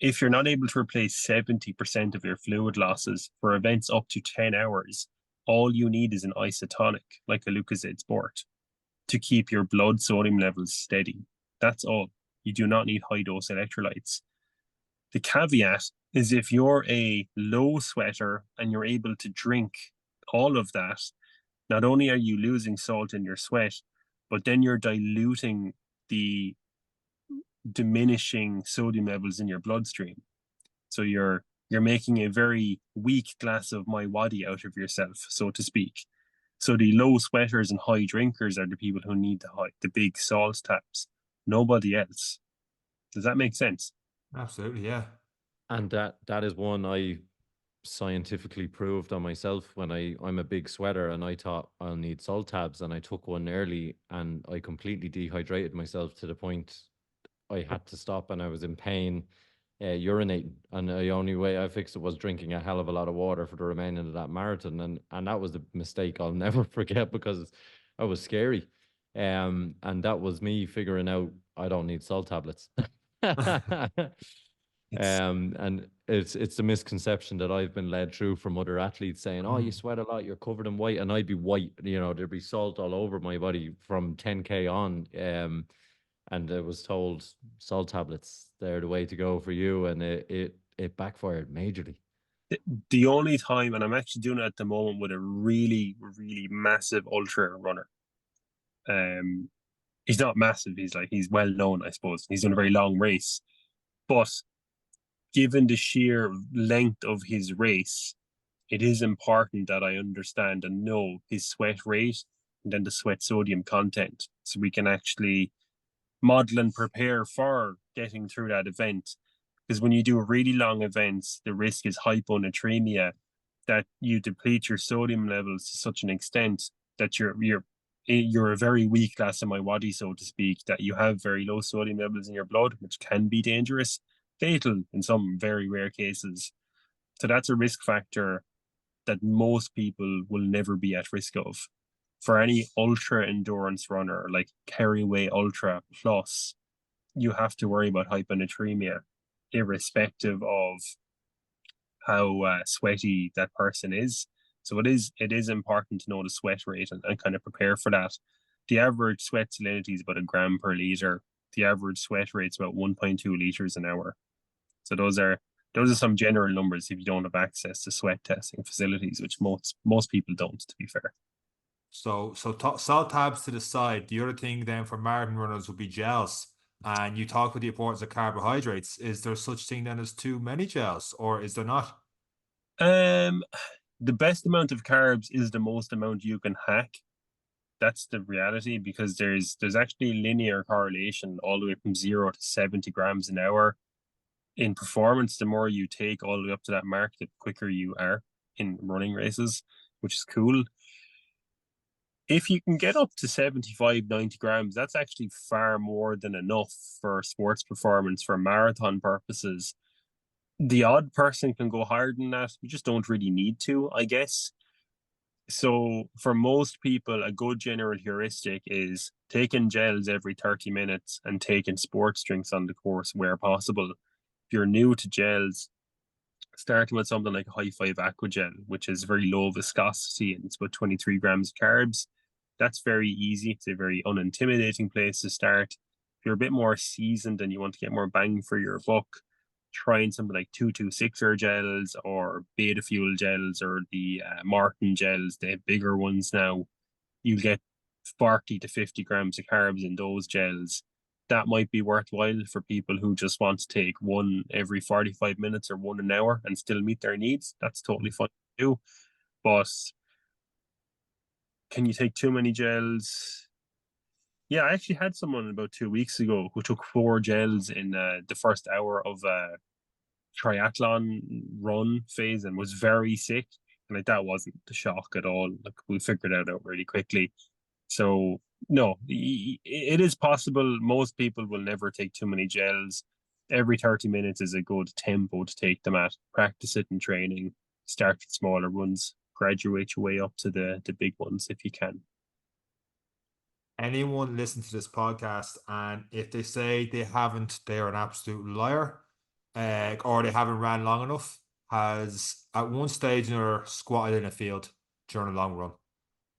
If you're not able to replace 70% of your fluid losses for events up to 10 hours, all you need is an isotonic, like a Lucozade Sport, to keep your blood sodium levels steady. That's all. You do not need high dose electrolytes. The caveat is if you're a low sweater and you're able to drink all of that, not only are you losing salt in your sweat, but then you're diluting the diminishing sodium levels in your bloodstream. So you're making a very weak glass of my waddy out of yourself, so to speak. So the low sweaters and high drinkers are the people who need the big salt tabs. Nobody else. Does that make sense? Absolutely, yeah. And that is one I scientifically proved on myself when I'm a big sweater and I thought I'll need salt tabs, and I took one early and I completely dehydrated myself to the point I had to stop and I was in pain, urinating, and the only way I fixed it was drinking a hell of a lot of water for the remaining of that marathon, and that was the mistake I'll never forget because I was scary, and that was me figuring out I don't need salt tablets. And it's the misconception that I've been led through from other athletes saying, "Oh, you sweat a lot, you're covered in white," and I'd be white. There'd be salt all over my body from 10K on. And I was told salt tablets, they're the way to go for you, and it backfired majorly. The only time, and I'm actually doing it at the moment with a really, really massive ultra runner. He's not massive. He's well known, I suppose. He's done a very long race, but given the sheer length of his race, it is important that I understand and know his sweat rate and then the sweat sodium content, so we can actually model and prepare for getting through that event. Because when you do really long events, the risk is hyponatremia, that you deplete your sodium levels to such an extent that you're a very weak glass of my waddy, so to speak, that you have very low sodium levels in your blood, which can be dangerous, fatal in some very rare cases. So that's a risk factor that most people will never be at risk of. for any ultra endurance runner like Kerryway Ultra Plus, you have to worry about hyponatremia, irrespective of how sweaty that person is. So it is important to know the sweat rate and kind of prepare for that. The average sweat salinity is about 1 gram per liter. The average sweat rate is about 1.2 liters an hour. So those are some general numbers if you don't have access to sweat testing facilities, which most people don't, to be fair. So salt tabs to the side. The other thing then for marathon runners would be gels. And you talk about the importance of carbohydrates. Is there such thing then as too many gels, or is there not? The best amount of carbs is the most amount you can hack. That's the reality, because there's actually linear correlation all the way from 0 to 70 grams an hour. In performance, the more you take all the way up to that mark, the quicker you are in running races, which is cool. If you can get up to 75, 90 grams, that's actually far more than enough for sports performance for marathon purposes. The odd person can go higher than that. You just don't really need to, I guess. So for most people, a good general heuristic is taking gels every 30 minutes and taking sports drinks on the course where possible. If you're new to gels, starting with something like a High Five Aqua Gel, which is very low viscosity and it's about 23 grams of carbs. That's very easy. It's a very unintimidating place to start. If you're a bit more seasoned and you want to get more bang for your buck, trying something like 226er gels or Beta Fuel gels or the Martin gels, the bigger ones now, you get 40 to 50 grams of carbs in those gels. That might be worthwhile for people who just want to take one every 45 minutes or 1 an hour and still meet their needs. That's totally fine to do. But can you take too many gels? Yeah, I actually had someone about 2 weeks ago who took 4 gels in the first hour of a triathlon run phase and was very sick. And like, that wasn't the shock at all. Like, we figured it out really quickly. So no, it is possible. Most people will never take too many gels. Every 30 minutes is a good tempo to take them at. Practice it in training. Start with smaller ones. Graduate your way up to the big ones if you can. Anyone listen to this podcast, and if they say they haven't, they're an absolute liar, or they haven't ran long enough, has at one stage or squatted in a field during a long run,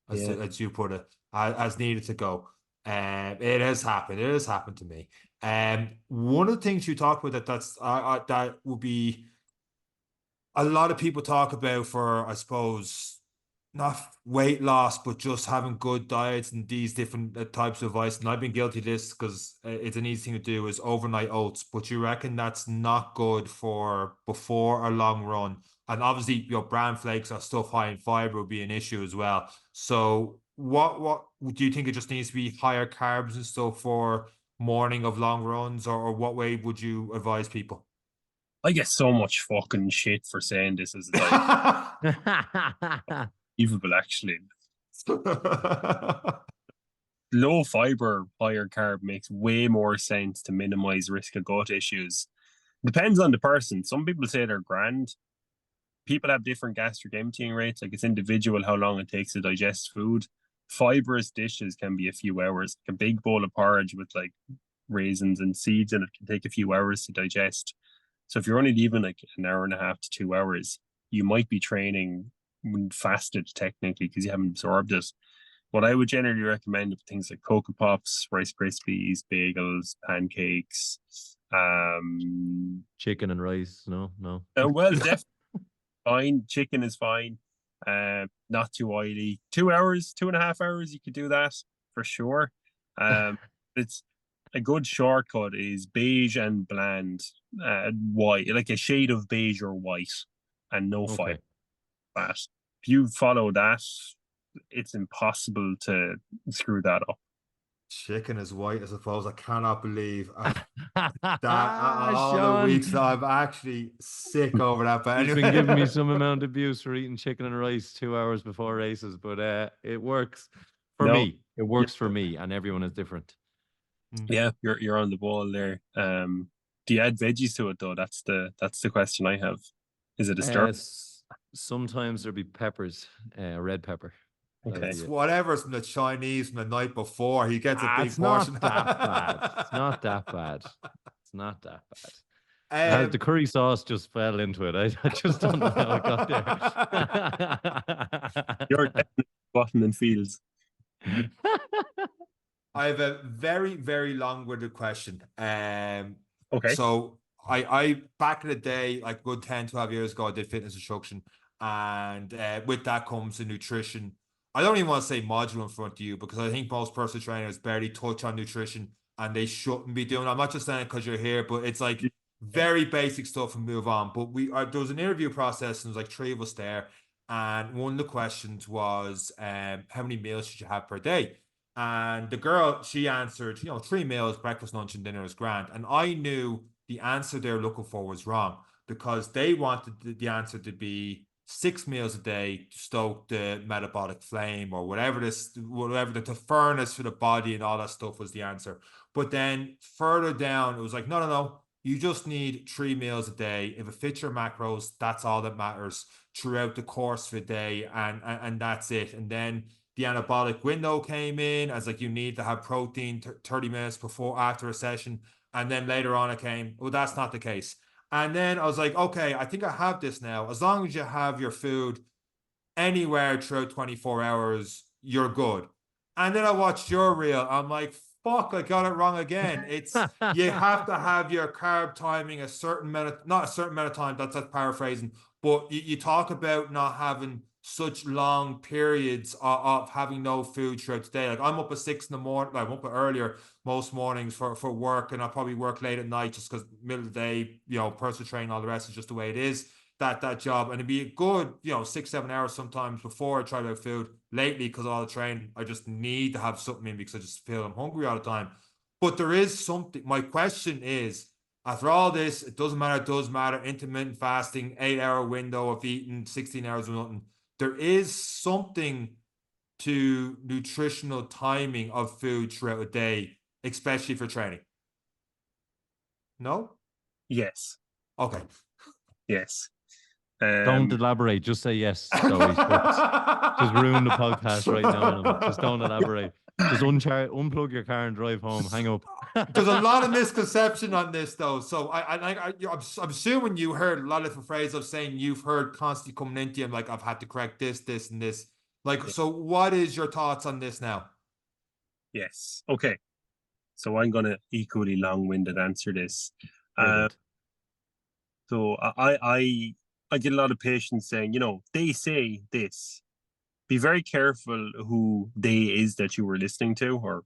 as you put it, as needed to go. It has happened. It has happened to me. One of the things you talk about that would be a lot of people talk about for, I suppose, not weight loss, but just having good diets and these different types of advice. And I've been guilty of this because it's an easy thing to do, is overnight oats. But you reckon that's not good for before a long run? And obviously, your bran flakes or stuff high in fiber would be an issue as well. So what do you think? It just needs to be higher carbs and stuff for morning of long runs, or what way would you advise people? I get so much fucking shit for saying this as like evil, actually. Low fiber, higher carb makes way more sense to minimize risk of gut issues. Depends on the person. Some people say they're grand. People have different gastric emptying rates. Like, it's individual how long it takes to digest food. Fibrous dishes can be a few hours. Like a big bowl of porridge with like raisins and seeds in it can take a few hours to digest. So if you're only leaving like an hour and a half to 2 hours, you might be training fasted technically because you haven't absorbed it. What I would generally recommend are things like Cocoa Pops, Rice Krispies, bagels, pancakes, chicken and rice. No. well, definitely fine. Chicken is fine. Not too oily. 2 hours, 2.5 hours, you could do that for sure. It's a good shortcut is beige and bland, white, like a shade of beige or white, and no fiber. Fat. If you follow that, it's impossible to screw that up. Chicken is white, I suppose. I cannot believe that all the weeks that I'm actually sick over that. But He's anyway, been giving me some amount of abuse for eating chicken and rice 2 hours before races, but it works for me. It works for me, and everyone is different. Yeah, you're on the ball there. Do you add veggies to it though? That's the question I have. Is it a stir? Sometimes there'll be peppers, red pepper. Okay. It's whatever's from the Chinese from the night before. He gets a big It's portion. not that bad. It's not that bad. It's not that bad. The Um, curry sauce just fell into it. I just don't know how it got You're there. definitely bottom in fields. I have a very, very long-winded question. Okay. So I back in the day, like good 10, 12 years ago, I did fitness instruction. And with that comes the nutrition. I don't even want to say module in front of you because I think most personal trainers barely touch on nutrition and they shouldn't be doing it. I'm not just saying it because you're here, but it's like very basic stuff and move on. But there was an interview process and there was like 3 of us there. And one of the questions was, how many meals should you have per day? And the girl, she answered, 3 meals, breakfast, lunch, and dinner is grand. And I knew the answer they're looking for was wrong because they wanted the answer to be 6 meals a day to stoke the metabolic flame or whatever the furnace for the body and all that stuff was the answer. But then further down, it was like, no. You just need 3 meals a day. If it fits your macros, that's all that matters throughout the course of the day, and that's it. And then the anabolic window came in as like you need to have protein 30 minutes after a session. And then later on it came, well, that's not the case. And then I was like, okay, I think I have this now. As long as you have your food anywhere throughout 24 hours, you're good. And then I watched your reel. I'm like, fuck, I got it wrong again. It's you have to have your carb timing a certain minute, not a certain amount of time, that's paraphrasing, but you talk about not having such long periods of having no food throughout the day. Like I'm up at 6 in the morning, like I'm up earlier most mornings for work, and I'll probably work late at night just because middle of the day, personal training, all the rest is just the way it is. That job, and it'd be a good 6-7 hours sometimes before I try to have food. Lately, because of all the training, I just need to have something in because I just feel I'm hungry all the time. But there is something. My question is, after all this, it doesn't matter. It does matter. Intermittent fasting, 8-hour window of eating, 16 hours of nothing. There is something to nutritional timing of food throughout a day, especially for training. No? Yes. Okay. Yes. Don't elaborate. Just say yes, Joey. Just ruin the podcast right now. Just don't elaborate. Just unplug your car and drive home. Hang up. There's a lot of misconception on this, though. So I'm assuming you heard a lot of different phrases of saying you've heard constantly coming into you, like I've had to correct this, this, and this. Like, so what is your thoughts on this now? Yes. Okay. So I'm going to equally long-winded answer this. So I get a lot of patients saying, they say this. Be very careful who they is that you were listening to or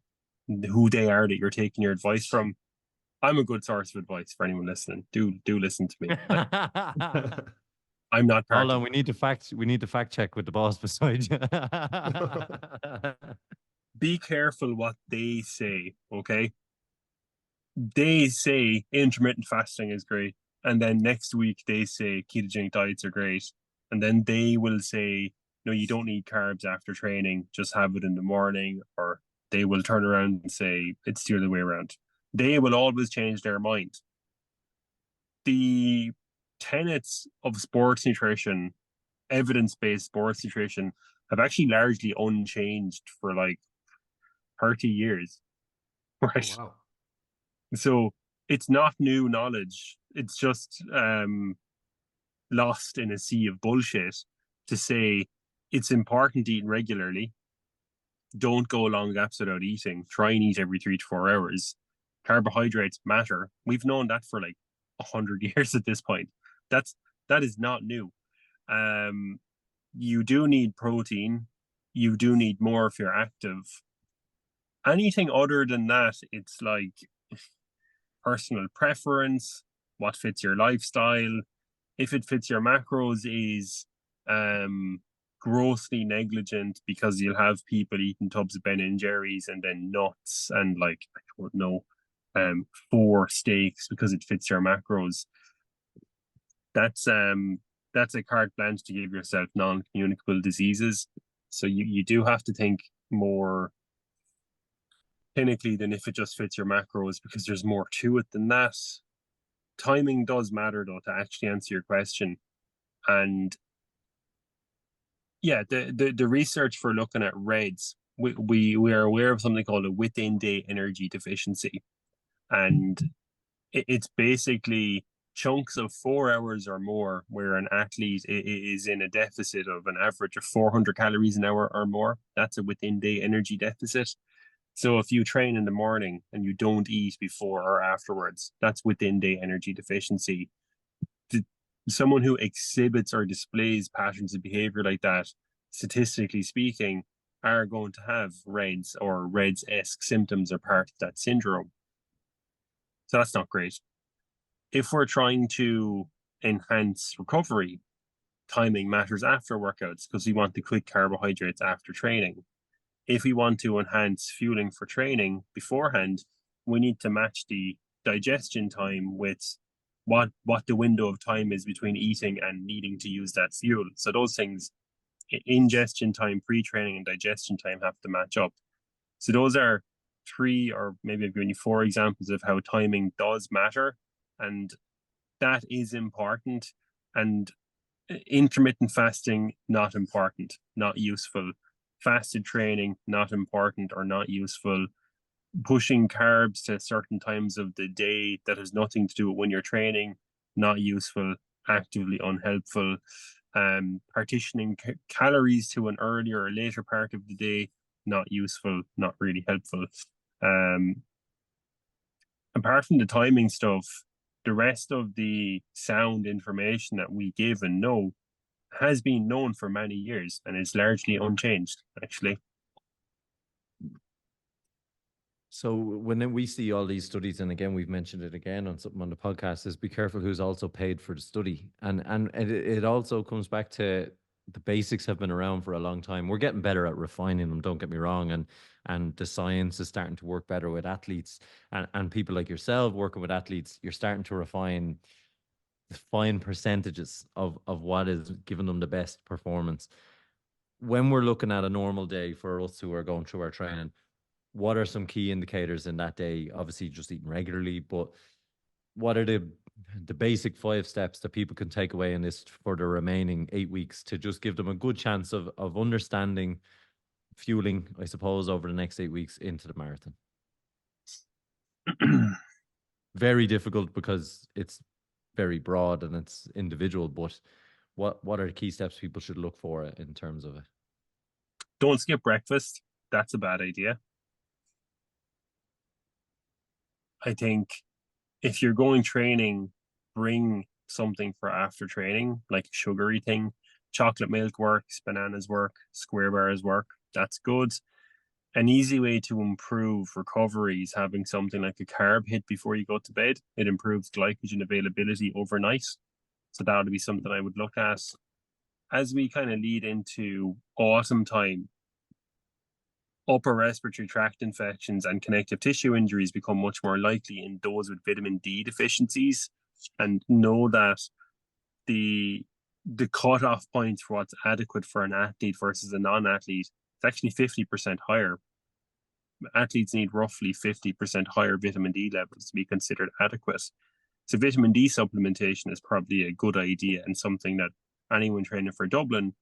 who they are that you're taking your advice from. I'm a good source of advice for anyone listening. Do listen to me. I'm not part Hold on, of we need to fact check with the boss beside you. Be careful what they say, okay? They say intermittent fasting is great, and then next week they say ketogenic diets are great, and then they will say, no, you don't need carbs after training, just have it in the morning, or they will turn around and say it's the other way around. They will always change their mind. The tenets of sports nutrition, evidence-based sports nutrition, have actually largely unchanged for like 30 years, right? Oh, wow. So it's not new knowledge. It's just lost in a sea of bullshit to say it's important to eat regularly. Don't go long gaps without eating. Try and eat every 3 to 4 hours. Carbohydrates matter. We've known that for like 100 years at this point. That is not new. You do need protein. You do need more if you're active. Anything other than that, it's like personal preference, what fits your lifestyle. If it fits your macros is grossly negligent because you'll have people eating tubs of Ben and Jerry's and then nuts and like, I don't know, 4 steaks because it fits your macros. That's a carte blanche to give yourself non-communicable diseases. So you do have to think more clinically than if it just fits your macros because there's more to it than that. Timing does matter though, to actually answer your question. And Yeah, the research for looking at REDs, we are aware of something called a within day energy deficiency, and it's basically chunks of 4 hours or more where an athlete is in a deficit of an average of 400 calories an hour or more. That's a within day energy deficit. So if you train in the morning and you don't eat before or afterwards, that's within day energy deficiency. Someone who exhibits or displays patterns of behavior like that, statistically speaking, are going to have REDS or REDS-esque symptoms or part of that syndrome. So that's not great. If we're trying to enhance recovery, timing matters after workouts because we want the quick carbohydrates after training. If we want to enhance fueling for training beforehand, we need to match the digestion time with what the window of time is between eating and needing to use that fuel. So those things, ingestion time, pre-training, and digestion time have to match up. So those are 3, or maybe I've given you 4 examples of how timing does matter, and that is important. And intermittent fasting, not important, not useful. Fasted training, not important or not useful. Pushing carbs to certain times of the day that has nothing to do with when you're training, not useful, actively unhelpful. Partitioning calories to an earlier or later part of the day, not useful, not really helpful. Apart from the timing stuff, the rest of the sound information that we give and know has been known for many years and is largely unchanged, actually. So when we see all these studies, and again, we've mentioned it again on something on the podcast, is be careful who's also paid for the study. And it also comes back to the basics have been around for a long time. We're getting better at refining them, don't get me wrong. And the science is starting to work better with athletes and people like yourself working with athletes, you're starting to refine the fine percentages of what is giving them the best performance. When we're looking at a normal day for us who are going through our training, what are some key indicators in that day? Obviously, just eating regularly, but what are the basic 5 steps that people can take away in this for the remaining 8 weeks to just give them a good chance of understanding fueling, I suppose, over the next 8 weeks into the marathon? Very difficult because it's very broad and it's individual, but what are the key steps people should look for in terms of it? Don't skip breakfast. That's a bad idea. I think if you're going training, bring something for after training, like a sugary thing. Chocolate milk works, bananas work, square bars work. That's good. An easy way to improve recovery is having something like a carb hit before you go to bed. It improves glycogen availability overnight. So that would be something I would look at. As we kind of lead into autumn time, upper respiratory tract infections and connective tissue injuries become much more likely in those with vitamin D deficiencies. And know that the cutoff point for what's adequate for an athlete versus a non-athlete is actually 50% higher. Athletes need roughly 50% higher vitamin D levels to be considered adequate. So vitamin D supplementation is probably a good idea and something that anyone training for Dublin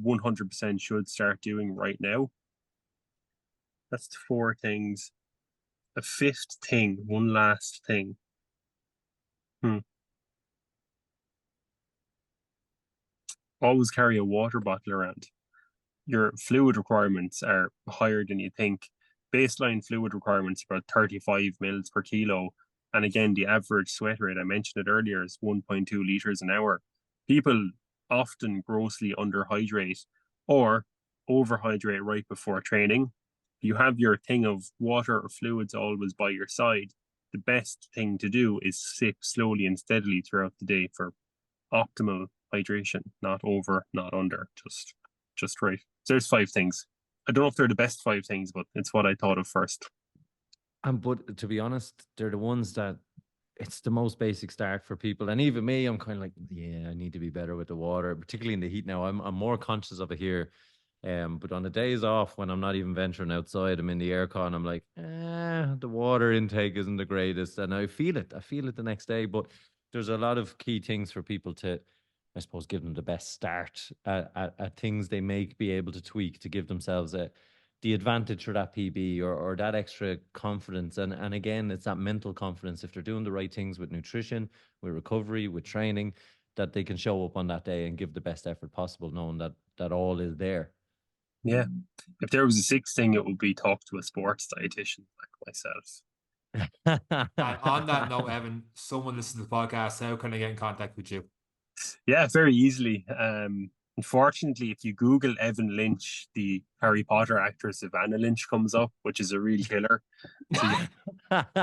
100% should start doing right now. That's 4 things. A 5th thing, one last thing. Always carry a water bottle around. Your fluid requirements are higher than you think. Baseline fluid requirements are about 35 mils per kilo. And again, the average sweat rate, I mentioned it earlier, is 1.2 liters an hour. People often grossly underhydrate or overhydrate right before training. You have your thing of water or fluids always by your side. The best thing to do is sip slowly and steadily throughout the day for optimal hydration, not over, not under, just right. So there's 5 things. I don't know if they're the best 5 things, but it's what I thought of first. But to be honest, they're the ones that it's the most basic start for people. And even me, I'm kind of like, yeah, I need to be better with the water, particularly in the heat now. I'm more conscious of it here. But on the days off, when I'm not even venturing outside, I'm in the aircon, I'm like, the water intake isn't the greatest. And I feel it. I feel it the next day. But there's a lot of key things for people to I suppose, give them the best start at things they may be able to tweak to give themselves the advantage for that PB or that extra confidence. And again, it's that mental confidence. If they're doing the right things with nutrition, with recovery, with training, that they can show up on that day and give the best effort possible, knowing that all is there. Yeah. If there was a sixth thing, it would be talk to a sports dietitian like myself. And on that note, Evan, someone listens to the podcast, how can I get in contact with you? Yeah, very easily. Unfortunately, if you Google Evan Lynch, the Harry Potter actress Savannah Lynch comes up, which is a real killer. So actually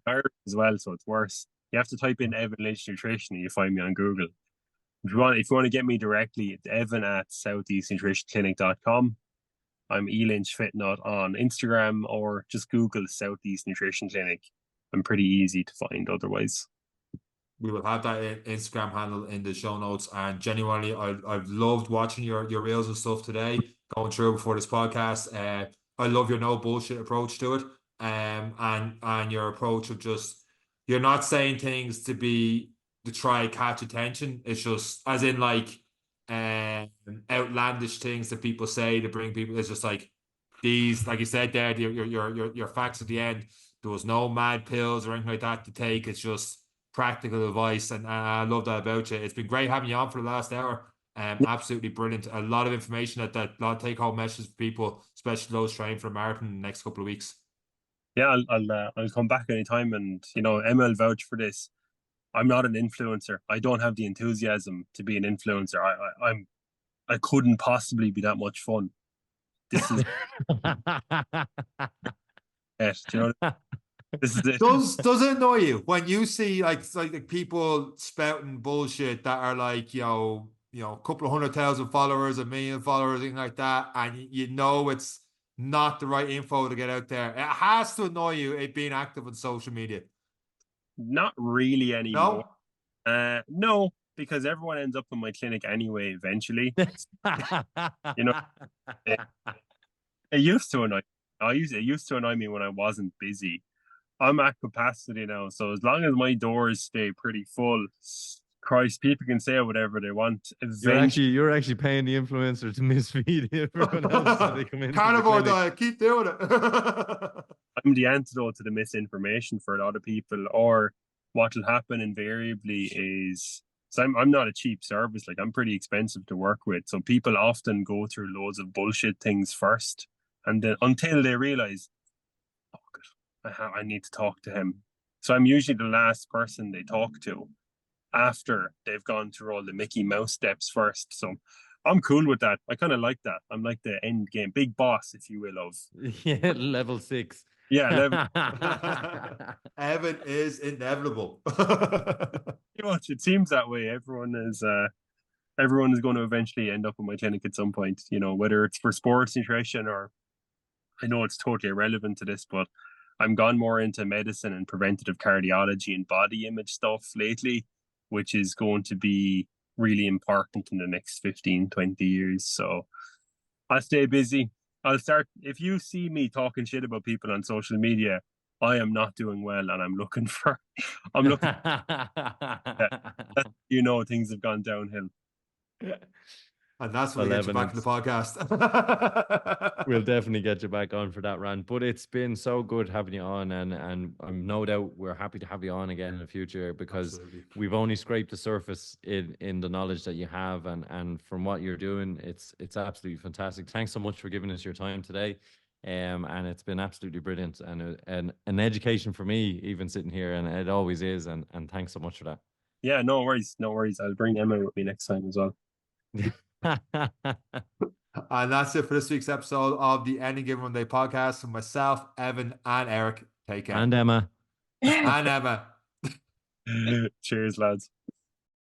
Irish as well, so it's worse. You have to type in Evan Lynch Nutrition and you find me on Google. If you want to get me directly, it's evan at southeastnutritionclinic.com. I'm eLynchFitNut on Instagram, or just Google Southeast Nutrition Clinic. I'm pretty easy to find otherwise. We will have that Instagram handle in the show notes. And genuinely, I've loved watching your reels and stuff today, going through before this podcast. I love your no bullshit approach to it. And your approach of just, you're not saying things to try catch attention. It's just as in like outlandish things that people say to bring people. It's just like these, like you said there, your facts at the end. There was no mad pills or anything like that to take. It's just practical advice, and I love that about you. It's been great having you on for the last hour. Absolutely brilliant. A lot of information that lot of take home messages for people, especially those training for a marathon in the next couple of weeks. Yeah, I'll come back anytime, and Emma will vouch for this. I'm not an influencer. I don't have the enthusiasm to be an influencer. I couldn't possibly be that much fun. This is it. This is it. Does it annoy you when you see like people spouting bullshit that are like, a couple of 100,000 followers, 1 million followers, anything like that, and it's not the right info to get out there? It has to annoy you, it being active on social media. Not really anymore. No? No, because everyone ends up in my clinic anyway eventually. It used to annoy me. It used to annoy me when I wasn't busy. I'm at capacity now, so as long as my doors stay pretty full, Christ, people can say whatever they want. You're actually paying the influencer to misfeed everyone else so they come in. Carnivore diet, keep doing it. I'm the antidote to the misinformation for a lot of people. Or what will happen invariably is, so I'm not a cheap service. Like, I'm pretty expensive to work with, so people often go through loads of bullshit things first, and then until they realize, oh God, I need to talk to him. So I'm usually the last person they talk to after they've gone through all the Mickey Mouse steps first. So I'm cool with that. I kind of like that. I'm like the end game, big boss, if you will, of level 6. Yeah, level. Evan is inevitable. Pretty much, it seems that way. Everyone is going to eventually end up in my clinic at some point. Whether it's for sports nutrition, or I know it's totally irrelevant to this, but I'm gone more into medicine and preventative cardiology and body image stuff lately, which is going to be really important in the next 15, 20 years. So I'll stay busy. If you see me talking shit about people on social media, I am not doing well, and I'm looking things have gone downhill. And that's when we get you back to the podcast. We'll definitely get you back on for that rant. But it's been so good having you on, and I'm no doubt we're happy to have you on again in the future, because Absolutely. We've only scraped the surface in the knowledge that you have, and from what you're doing, it's absolutely fantastic. Thanks so much for giving us your time today. And it's been absolutely brilliant, and an education for me even sitting here, and it always is. And thanks so much for that. Yeah, no worries. I'll bring Emma with me next time as well. And that's it for this week's episode of the Any Given One Day podcast from myself, Evan, and Eric. Take care. And Emma. And Emma. Cheers, lads.